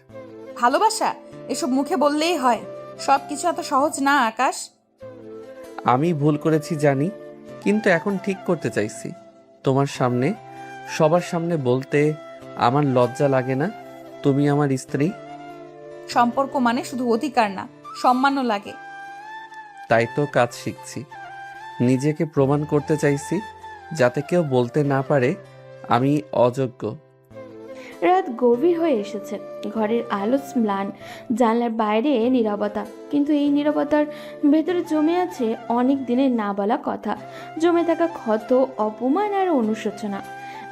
ভালোবাসা এসব মুখে বললেই হয়, সব কিছু এত সহজ না আকাশ। আমি ভুল করেছি জানি, কিন্তু এখন ঠিক করতে চাইছি। তোমার সামনে, সবার সামনে বলতে আমার লজ্জা লাগে না তুমি আমার স্ত্রী। সম্পর্ক মানে শুধু অধিকার না, সম্মানও লাগে। তাই তো কাজ শিখছি, নিজেকে প্রমাণ করতে চাইছি, যাতে কেউ বলতে না পারে আমি অযোগ্য। রাত গভীর হয়ে এসেছে, ঘরের আলো ম্লান, জানলার বাইরে নীরবতা, কিন্তু এই নীরবতার ভেতরে জমে আছে অনেক দিনের না বলা কথা, জমে থাকা ক্ষত, অপমান আর অনুশোচনা।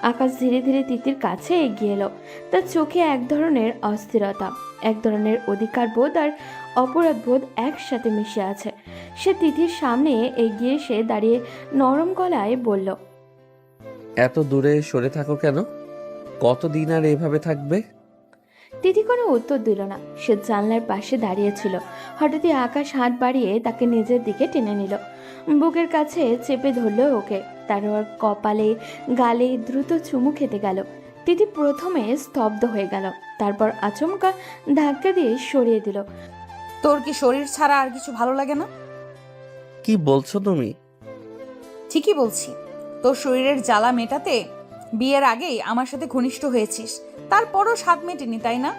আকাশ ধীরে ধীরে তিতির কাছে এগিয়ে এলো, তার চোখে এক ধরনের অস্থিরতা, এক ধরনের অধিকার বোধ আর অপরাধ বোধ একসাথে মিশে আছে। সে তিথির সামনে এগিয়ে এসে দাঁড়িয়ে নরম গলায় বলল, এত দূরে সরে থাকো কেন? কতদিন আর এভাবে থাকবে? তিথি কোনো উত্তর দিল না, সে জানলার পাশে দাঁড়িয়েছিল। হঠাৎই আকাশ হাত বাড়িয়ে তাকে নিজের দিকে টেনে নিল, বুকের কাছে চেপে ধরল ওকে, তারপর কপালে গালে দ্রুত চুমু খেতে গেল। তিথি প্রথমে স্তব্ধ হয়ে গেল, তারপর আচমকা ধাক্কা দিয়ে সরিয়ে দিল। তোর কি শরীর ছাড়া আর কিছু ভালো লাগে না? কি বলছো তুমি? ঠিকই বলছি, তোর শরীরের জ্বালা মেটাতে বিয়ের আগেই আমার সাথে ঘনিষ্ঠ হয়েছিস, তারপরও স্বাদ মেটেনি, তাই না?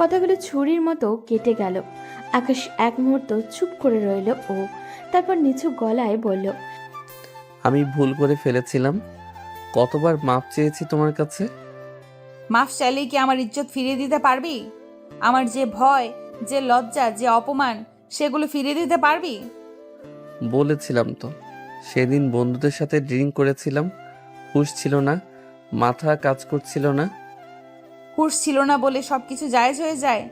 কথাগুলো ছুরির মতো কেটে গেল। আকাশ এক মুহূর্ত চুপ করে রইল, ও তারপর নিচু গলায় বলল, আমি ভুল করে ফেলেছিলাম, কতবার মাপ চেয়েছি তোমার কাছে। মাফ চাইলেই কি আমার ইজ্জত ফিরিয়ে দিতে পারবি? আমার যে ভয়, যে লজ্জা, যে অপমান, সেগুলো ফিরিয়ে দিতে পারবি? বলেছিলাম তো, সেদিন বন্ধুদের সাথে ড্রিঙ্ক করেছিলাম, হুঁশ ছিল না, মাথা কাজ করছিল না। হুঁশ ছিল না বলে সব কিছু জায়েজ হয়ে যায়?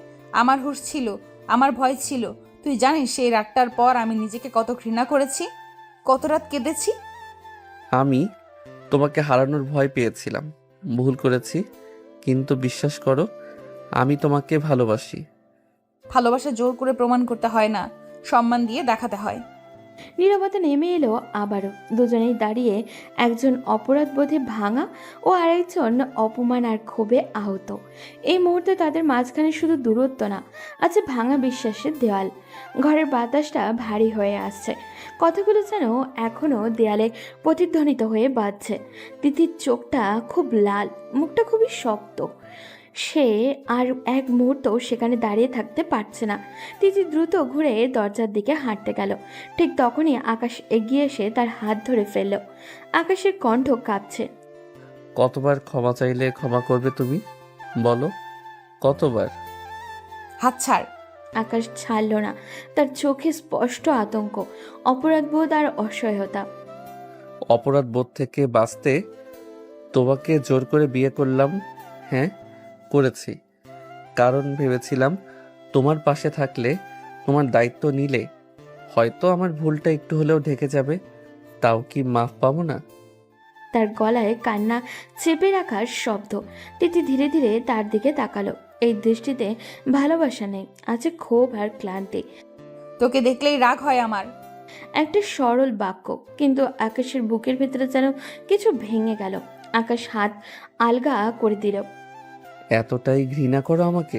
আমার হুঁশ ছিল, আমার ভয় ছিল। তুই জানিস সেই রাতটার পর আমি নিজেকে কত ঘৃণা করেছি, কত রাত কেঁদেছি। আমি তোমাকে হারানোর ভয় পেয়েছিলাম, ভুল করেছি, কিন্তু বিশ্বাস করো আমি তোমাকে ভালোবাসি। ভালোবাসা জোর করে প্রমাণ করতে হয় না, সম্মান দিয়ে দেখাতে হয়। নীরবতা নেমে এলো আবারও। দুজনেই দাঁড়িয়ে, একজন অপরাধ বোধে ভাঙা ও আরেকজন অপমান আর ক্ষোভে আহত। এই মুহূর্তে তাদের মাঝখানে শুধু দূরত্ব না, আছে ভাঙা বিশ্বাসের দেওয়াল। ঘরের বাতাসটা ভারী হয়ে আসছে, কথাগুলো যেন এখনও দেয়ালে প্রতিধ্বনিত হয়ে বাজছে। তিথির চোখটা খুব লাল, মুখটা খুবই শক্ত, সে আর এক মুহূর্ত সেখানে দাঁড়িয়ে থাকতে পারছে না। তিথি দ্রুত ঘুরে দরজার দিকে হাঁটতে গেল, ঠিক তখনই আকাশ এগিয়ে এসে তার হাত ধরে ফেলল। আকাশের কণ্ঠ কাঁপছে। কতবার ক্ষমা চাইলে ক্ষমা করবে তুমি? বলো কতবার? হাত ছাড়। আকাশ ছাড়ল না, তার চোখে স্পষ্ট আতঙ্ক, অপরাধবোধ আর অসহায়তা। অপরাধ বোধ থেকে বাঁচতে তোমাকে জোর করে বিয়ে করলাম। হ্যাঁ করেছি, কারণ ভেবেছিলাম তোমার পাশে থাকলে, তোমার দায়িত্ব নিলে হয়তো আমার ভুলটা একটু হলেও ঢেকে যাবে। তাও কি মাফ পাবো না? তার গলায় কান্না চেপে রাখার শব্দ। তিথি ধীরে ধীরে তার দিকে তাকালো। এই দৃষ্টিতে ভালোবাসা নেই, আছে ক্ষোভ আর ক্লান্তি। তোকে দেখলেই রাগ হয় আমার। একটা সরল বাক্য, কিন্তু আকাশের বুকের ভেতরে যেন কিছু ভেঙে গেল। আকাশ হাত আলগা করে দিল। এতটাই ঘৃণা করো আমাকে?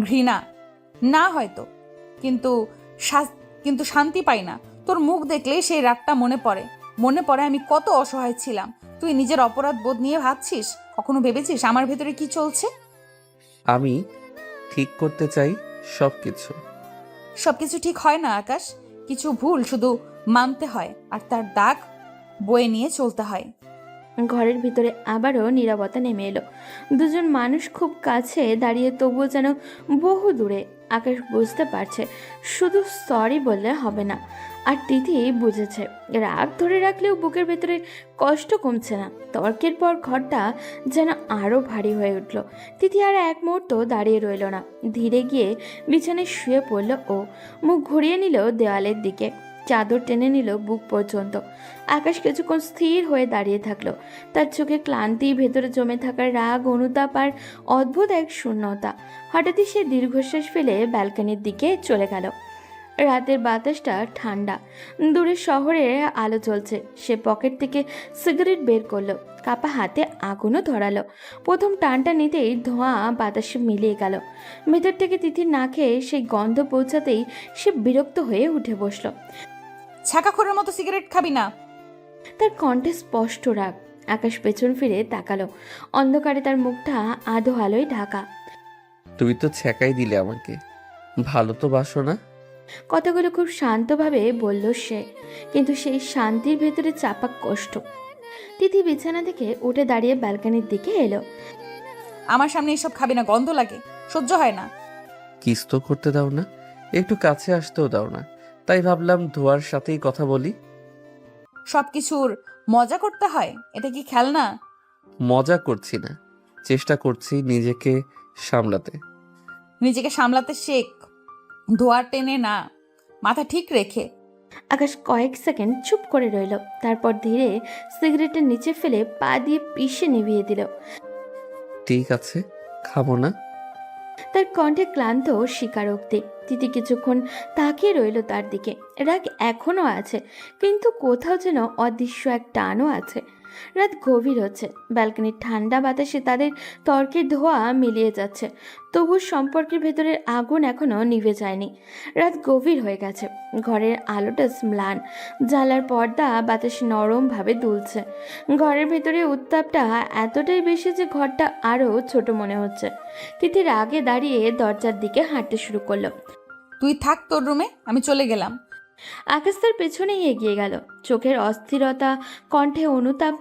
ঘৃণা না হয়তো, কিন্তু শান্তি পাই না। তোর মুখ দেখলেই সেই রাতটা মনে পড়ে আমি কত অসহায় ছিলাম। তুই নিজের অপরাধ বোধ নিয়ে ভাবছিস? কখনো ভেবেছিস আমার ভেতরে কি চলছে? আমি ঠিক করতে চাই সব কিছু। সবকিছু ঠিক হয় না আকাশ, কিছু ভুল শুধু মানতে হয় আর তার দাগ বয়ে নিয়ে চলতে হয়। ঘরের ভিতরে আবারও নীরবতা নেমে এলো। দুজন মানুষ খুব কাছে দাঁড়িয়ে তবুও যেন বহু দূরে। আকাশ বুঝতে পারছে শুধু সরি বললে হবে না, আর তিথি বুঝেছে রাগ ধরে রাখলেও বুকের ভেতরে কষ্ট কমছে না। তর্কের পর ঘরটা যেন আরও ভারী হয়ে উঠল। তিথি আর এক মুহূর্ত দাঁড়িয়ে রইল না, ধীরে গিয়ে বিছানায় শুয়ে পড়ল ও মুখ ঘুরিয়ে নিল দেওয়ালের দিকে, চাদর টেনে নিল বুক পর্যন্ত। আকাশ কিছুক্ষণ স্থির হয়ে দাঁড়িয়ে থাকলো, তার চোখে ক্লান্তি, ভেতরে জমে থাকা রাগ, অনুতাপ আর অদ্ভুত এক শূন্যতা। হঠাৎই সে দীর্ঘশ্বাস ফেলে ব্যালকনির দিকে চলে গেল। রাতের বাতাসটা ঠান্ডা, দূরের শহরে আলো জ্বলছে। সে পকেট থেকে সিগারেট বের করলো, কাপা হাতে আগুনও ধরালো। প্রথম টানটা নিতেই ধোঁয়া বাতাসে মিলিয়ে গেল। ভেতর থেকে তিথির নাকে সেই গন্ধ পৌঁছাতেই সে বিরক্ত হয়ে উঠে বসলো। ছাকাখোরের মতো সিগারেট খাবি না। তার কণ্ঠে স্পষ্ট রাগ। আকাশ পেছন ফিরে তাকালো, অন্ধকারে তার মুখটা আধো আলোয় ঢাকা। তুমি তো ছ্যাঁকাই দিলে আমাকে, ভালো তো বাসো না? কথাগুলো খুব শান্তভাবে বলল সে, কিন্তু সেই শান্তির ভেতরে চাপা কষ্ট। তিথি বিছানা থেকে উঠে দাঁড়িয়ে ব্যালকনির দিকে এলো। আমার সামনে এসব খাবি না, গন্ধ লাগে, সহ্য হয় না। কিস তো করতে দাও না, একটু কাছে আসতেও দাও না, তাই ভাবলাম ধোয়ার সাথেই কথা বলি। সবকিছুর মজা করতে হয়, এটা কি খেলনা? মজা করছি না, চেষ্টা করছি নিজেকে সামলাতে। নিজেকে সামলাতে শেখ, ধোয়ার টেনে না, মাথা ঠিক রেখে। আকাশ কয়েক সেকেন্ড চুপ করে রইল, তারপর ধীরে সিগারেটের নিচে ফেলে পা দিয়ে পিষে নিভিয়ে দিল। ঠিক আছে, খাবো না। তার কণ্ঠে ক্লান্ত স্বীকারোক্তি। তিথি কিছুক্ষণ তাকিয়ে রইল তার দিকে। রাগ এখনো আছে, কিন্তু কোথাও যেন অদৃশ্য এক টানও আছে। রাত গভীর হচ্ছে, ব্যালকনির ঠান্ডা বাতাসে তাদের তর্কের ধোঁয়া মিলিয়ে যাচ্ছে, তবু সম্পর্কের ভেতরের আগুন এখনো নিভে যায়নি। রাত গভীর হয়ে গেছে, ঘরের আলোটা ম্লান, জানলার পর্দা বাতাসে নরমভাবে দুলছে। ঘরের ভেতরে উত্তাপটা এতটাই বেশি যে ঘরটা আরও ছোট মনে হচ্ছে। তিথির আগে দাঁড়িয়ে দরজার দিকে হাঁটতে শুরু করলো। তুই থাক তোর রুমে, আমি চলে গেলাম। আকাশ তার পেছনেই এগিয়ে গেল, চোখের অস্থিরতা, কণ্ঠে অনুতাপ।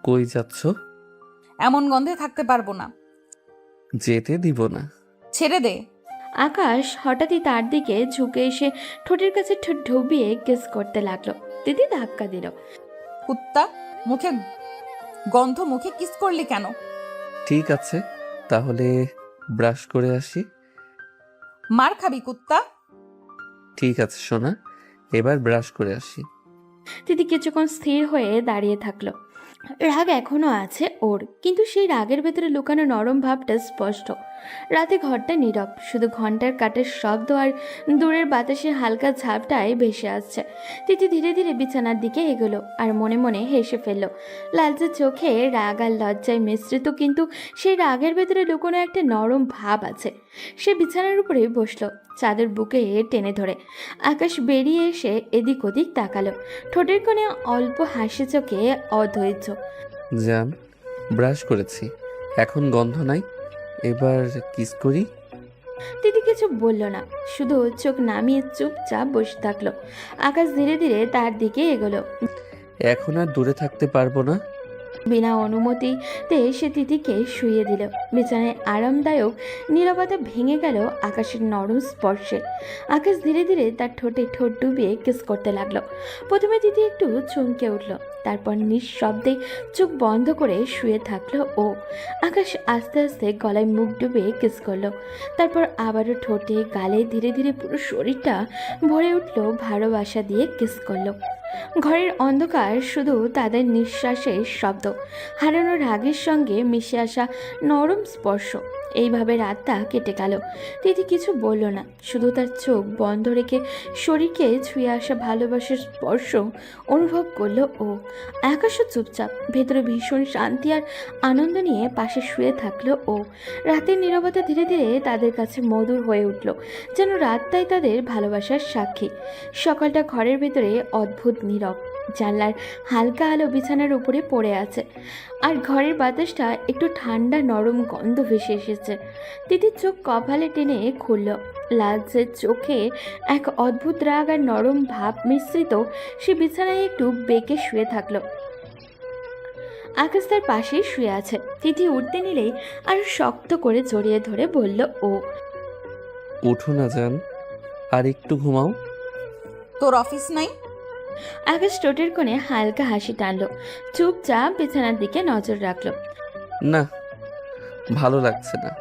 কই যাচ্ছ? এমন গন্ধে থাকতে পারবো না। যেতে দিব না। ছেড়ে দে। আকাশ হঠাৎই তার দিকে ঝুঁকে এসে ঠোঁটের কাছে ঠোঁট ঢুবিয়ে কিস করতে লাগলো। তিথি ধাক্কা দিল। কুত্তা, মুখে গন্ধ, মুখে কিস করলি কেন? ঠিক আছে, তাহলে ব্রাশ করে আসি। মার খাবি কুত্তা। ঠিক আছে সোনা, এবার ব্রাশ করে আসি। তিথি কিছুক্ষণ স্থির হয়ে দাঁড়িয়ে থাকলো। রাগ এখনো আছে ওর, কিন্তু সেই রাগের ভেতরে লুকানো নরম ভাবটা স্পষ্ট। রাতে ঘরটা নীরব, শুধু ঘন্টার কাটার শব্দ আর দূরের বাতাসের হালকা ঝাপটায় ভেসে আসছে। তিথি ধীরে ধীরে বিছানার দিকে এগোলো আর মনে মনে হেসে ফেলল। লালচে চোখে রাগ আর লজ্জায় মিশ্রিত, কিন্তু সেই রাগের ভেতরে লুকোনো একটা নরম ভাব আছে। সে বিছানার উপরে বসলো, চাদর বুকে টেনে ধরে। আকাশ বেরিয়ে এসে এদিক ওদিক তাকালো, ঠোঁটের কোণে অল্প হাসি, চোখে অধৈর্য। জান, ব্রাশ করেছি, এখন গন্ধ নাই, এবার কিস করি। তিথি কিছু বলল না, শুধু চোখ নামিয়ে চুপচাপ বসে থাকলো। আকাশ ধীরে ধীরে তার দিকে এগোলো। এখন আর দূরে থাকতে পারবো না। বিনা অনুমতিতে সে তিথিকে শুইয়ে দিল। বিছানায় আরামদায়ক নীরবতা ভেঙে গেল আকাশের নরম স্পর্শে। আকাশ ধীরে ধীরে তার ঠোঁটে ঠোঁট ডুবিয়ে কিস করতে লাগলো। প্রথমে তিথি একটু চমকে উঠল, তারপর নিঃশব্দে চোখ বন্ধ করে শুয়ে থাকলো ও। আকাশ আস্তে আস্তে গলায় মুখ ডুবিয়ে কিস করলো, তারপর আবারও ঠোঁটে, গালে, ধীরে ধীরে পুরো শরীরটা ভরে উঠলো ভালোবাসা দিয়ে কিস করলো। ঘরের অন্ধকার, শুধু তাদের নিঃশ্বাসের শব্দ, হারানো রাগের সঙ্গে মিশে আসা নরম স্পর্শ। এইভাবে রাতটা কেটে গেল। তিথি কিছু বলল না, শুধু তার চোখ বন্ধ রেখে শরীরকে ছুঁয়ে আসা ভালোবাসার স্পর্শ অনুভব করলো ও। আকাশও চুপচাপ, ভেতরে ভীষণ শান্তি আর আনন্দ নিয়ে পাশে শুয়ে থাকলো ও। রাতের নীরবতা ধীরে ধীরে তাদের কাছে মধুর হয়ে উঠল, যেন রাতটাই তাদের ভালোবাসার সাক্ষী। সকালটা ঘরের ভেতরে অদ্ভুত নীরব, জানলার হালকা আলো বিছানার উপরে পড়ে আছে, আর ঘরের বাতাসটা একটু ঠান্ডা নরম গন্ধ ভেসে এসেছে। তিতির চোখ কপালে টেনে খুলল। লালচে চোখে এক অদ্ভুত রাগ আর নরম ভাব মিশ্রিত সে বিছানায় একটু বেঁকে শুয়ে থাকলো। আকাশ তার পাশেই শুয়ে আছে। তিথি উঠতে নিলেই আর শক্ত করে জড়িয়ে ধরে বলল ও। উঠো না জান, আর একটু ঘুমাও। তোর অফিস নাই? আকাশ ঠোঁটের কোণে হালকা হাসি টানলো, চুপচাপ বিছানার দিকে নজর রাখলো। না, ভালো লাগছে না।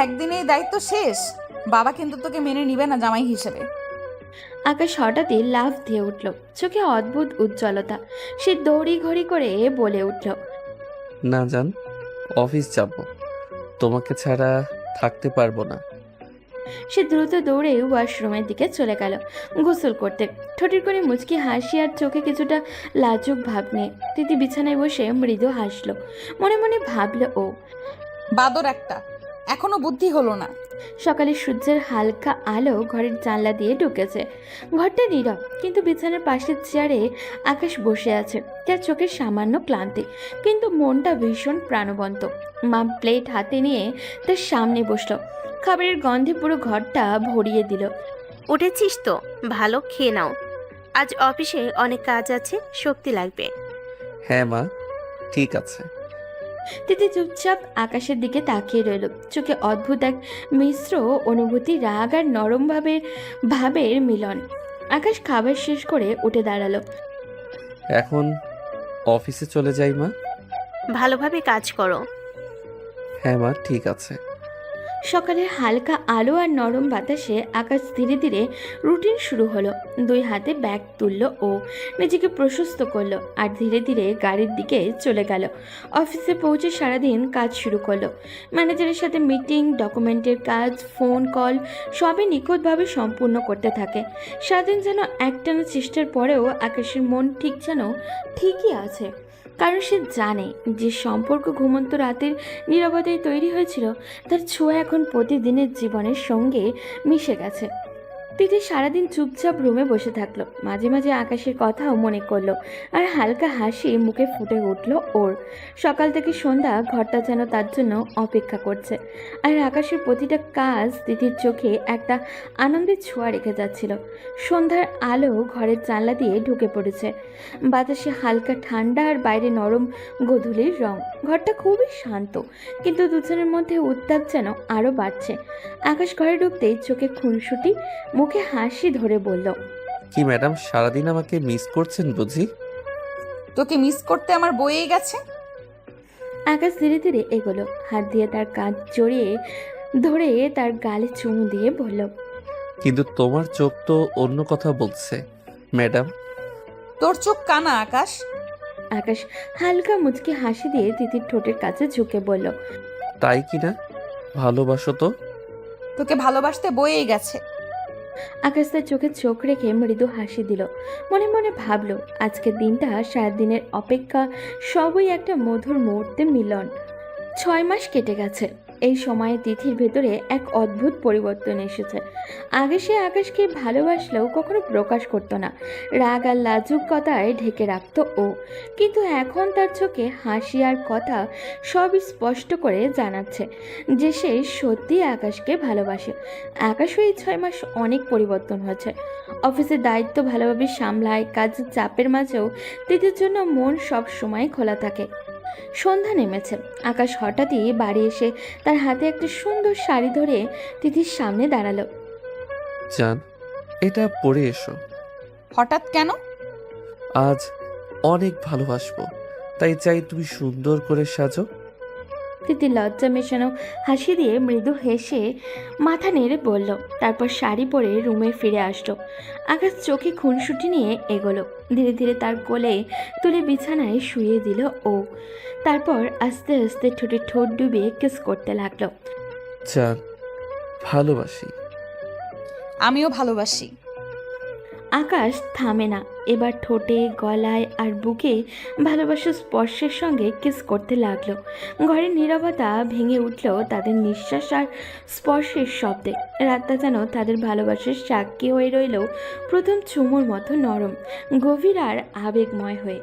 একদিনেই দায়িত্ব শেষ। বাবা কিন্তু তোকে মেনে নিবে না জামাই হিসেবে। আকাশ হঠাৎই লাফ দিয়ে উঠল, চোখে অদ্ভুত উজ্জ্বলতা। সে দৌড়ি ঘড়ি করে বলে উঠল। না জান, অফিস যাব, তোমাকে ছাড়া থাকতে পারবো না। সে দ্রুত দৌড়ে ওয়াশরুমের দিকে চলে গেল গোসল করতে। ঠোঁটের কোণে মুচকি হাসি আর চোখে কিছুটা লাজুক ভাব নিয়ে তিতি বিছানায় বসে মৃদু হাসলো। মনে মনে ভাবল ও, বাদর একটা, এখনো বুদ্ধি হলো না। সকালে সূর্যের হালকা আলো ঘরের জানলা দিয়ে ঢুকেছে। ঘরটা নীরব, কিন্তু বিছানার পাশের চেয়ারে আকাশ বসে আছে। তার চোখের সামান্য ক্লান্তি, কিন্তু মনটা ভীষণ প্রাণবন্ত। মা প্লেট হাতে নিয়ে তার সামনে বসলো। খাবারের গন্ধে পুরো ঘরটা ভরিয়ে দিল। উঠেছিস তো, ভালো খেয়ে নাও। আজ অফিসে অনেক কাজ আছে, শক্তি লাগবে। হ্যাঁ মা, ঠিক আছে। তিতি চুপচাপ আকাশের দিকে তাকিয়ে রইল, চোখে অদ্ভুত এক মিশ্র অনুভূতি, রাগ আর নরম ভাবের মিলন। আকাশ খাবার শেষ করে উঠে দাঁড়ালো। এখন অফিসে চলে যাই মা। ভালোভাবে কাজ করো। হ্যাঁ মা, ঠিক আছে। সকালের হালকা আলো আর নরম বাতাসে আকাশ ধীরে ধীরে রুটিন শুরু হলো। দুই হাতে ব্যাগ তুললো ও নিজেকে প্রশস্ত করলো, আর ধীরে ধীরে গাড়ির দিকে চলে গেল। অফিসে পৌঁছে সারাদিন কাজ শুরু করলো। ম্যানেজারের সাথে মিটিং, ডকুমেন্টের কাজ, ফোন কল সবই নিখুঁতভাবে সম্পূর্ণ করতে থাকে। সারাদিন যেন একটানা চেষ্টার পরেও আকাশের মন ঠিকই আছে, কারণ সে জানে যে সম্পর্ক ঘুমন্ত রাতের নীরবতায় তৈরি হয়েছিল, তার ছোঁয়া এখন প্রতিদিনের জীবনের সঙ্গে মিশে গেছে। তিথি সারাদিন চুপচাপ রুমে বসে থাকলো। মাঝে মাঝে আকাশের কথাও মনে করলো, আর হালকা হাসি মুখে ফুটে উঠল ওর। সকাল থেকে সন্ধ্যা ঘরটা যেন তার জন্য অপেক্ষা করছে, আর আকাশের প্রতিটা কাজ তিথির চোখে একটা আনন্দের ছোঁয়া রেখে যাচ্ছিল। সন্ধ্যার আলো ঘরের জানলা দিয়ে ঢুকে পড়েছে। বাতাসে হালকা ঠান্ডা আর বাইরে নরম গোধূলির রং। ঘরটা খুবই শান্ত, কিন্তু দুজনের মধ্যে উত্তাপ যেন আরও বাড়ছে। আকাশ ঘরে ঢুকতেই চোখে খুনসুটি, মুখে হাসি ধরে বলল, কি ম্যাডাম, সারাদিন আমাকে মিস করছেন বুঝি? তোকে মিস করতে আমার বয়েই গেছে। আকাশ ধীরে ধীরে এগোলো, হাত দিয়ে তার কাঁধ জড়িয়ে ধরে তার গালে চুমু দিয়ে বলল, কিন্তু তোমার চোখ তো অন্য কথা বলছে ম্যাডাম। তোর চোখ কানা আকাশ। আকাশ হালকা মুচকি হাসি দিয়ে তিতির ঠোঁটের কাছে ঝুঁকে বলল, তাই কি না? ভালোবাসো তো? তোকে ভালোবাসতে বয়েই গেছে। আকাশ তার চোখে চোখ রেখে মৃদু হাসি দিল। মনে মনে ভাবলো, আজকের দিনটা সারাদিনের অপেক্ষা সবই একটা মধুর মুহূর্তে মিলন। 6 মাস কেটে গেছে। এই সময়ে তিথির ভেতরে এক অদ্ভুত পরিবর্তন এসেছে। আগে সে আকাশকে ভালোবাসলেও কখনো প্রকাশ করতো না, রাগ আর লাজুকতায় ঢেকে রাখতো ও। কিন্তু এখন তার চোখে হাসি আর কথা সবই স্পষ্ট করে জানাচ্ছে যে সে সত্যি আকাশকে ভালোবাসে। আকাশও এই 6 মাস অনেক পরিবর্তন হয়েছে। অফিসের দায়িত্ব ভালোভাবে সামলায়, কাজের চাপের মাঝেও তিথির জন্য মন সব সময় খোলা থাকে। সন্ধ্যা নেমেছে। আকাশ হঠাৎই বাড়ি এসে তার হাতে একটা সুন্দর শাড়ি ধরে তিথির সামনে দাঁড়ালো। জান, এটা পরে এসো। হঠাৎ কেন? আজ অনেক ভালোবাসবো, তাই চাই তুমি সুন্দর করে সাজো। তিথি লজ্জা মেশানো হাসি দিয়ে মৃদু হেসে মাথা নেড়ে বলল, তারপর শাড়ি পরে রুমে ফিরে আসলো। আকাশ চোখে খুনসুটি নিয়ে এগোলো, ধীরে ধীরে তার কোলে তুলে বিছানায় শুয়ে দিল ও। তারপর আস্তে আস্তে ঠোঁটে ঠোঁট ডুবিয়ে কিস করতে লাগলো। জান, ভালোবাসি। আমিও ভালোবাসি। আকাশ থামে না, এবার ঠোঁটে, গলায় আর বুকে ভালোবাসার স্পর্শের সঙ্গে কিস করতে লাগলো। ঘরের নীরবতা ভেঙে উঠল তাদের নিঃশ্বাস আর স্পর্শের শব্দে। রাতটা যেন তাদের ভালোবাসার সাক্ষী হয়ে রইল প্রথম চুমুর মতো নরম, গভীর আর আবেগময় হয়ে।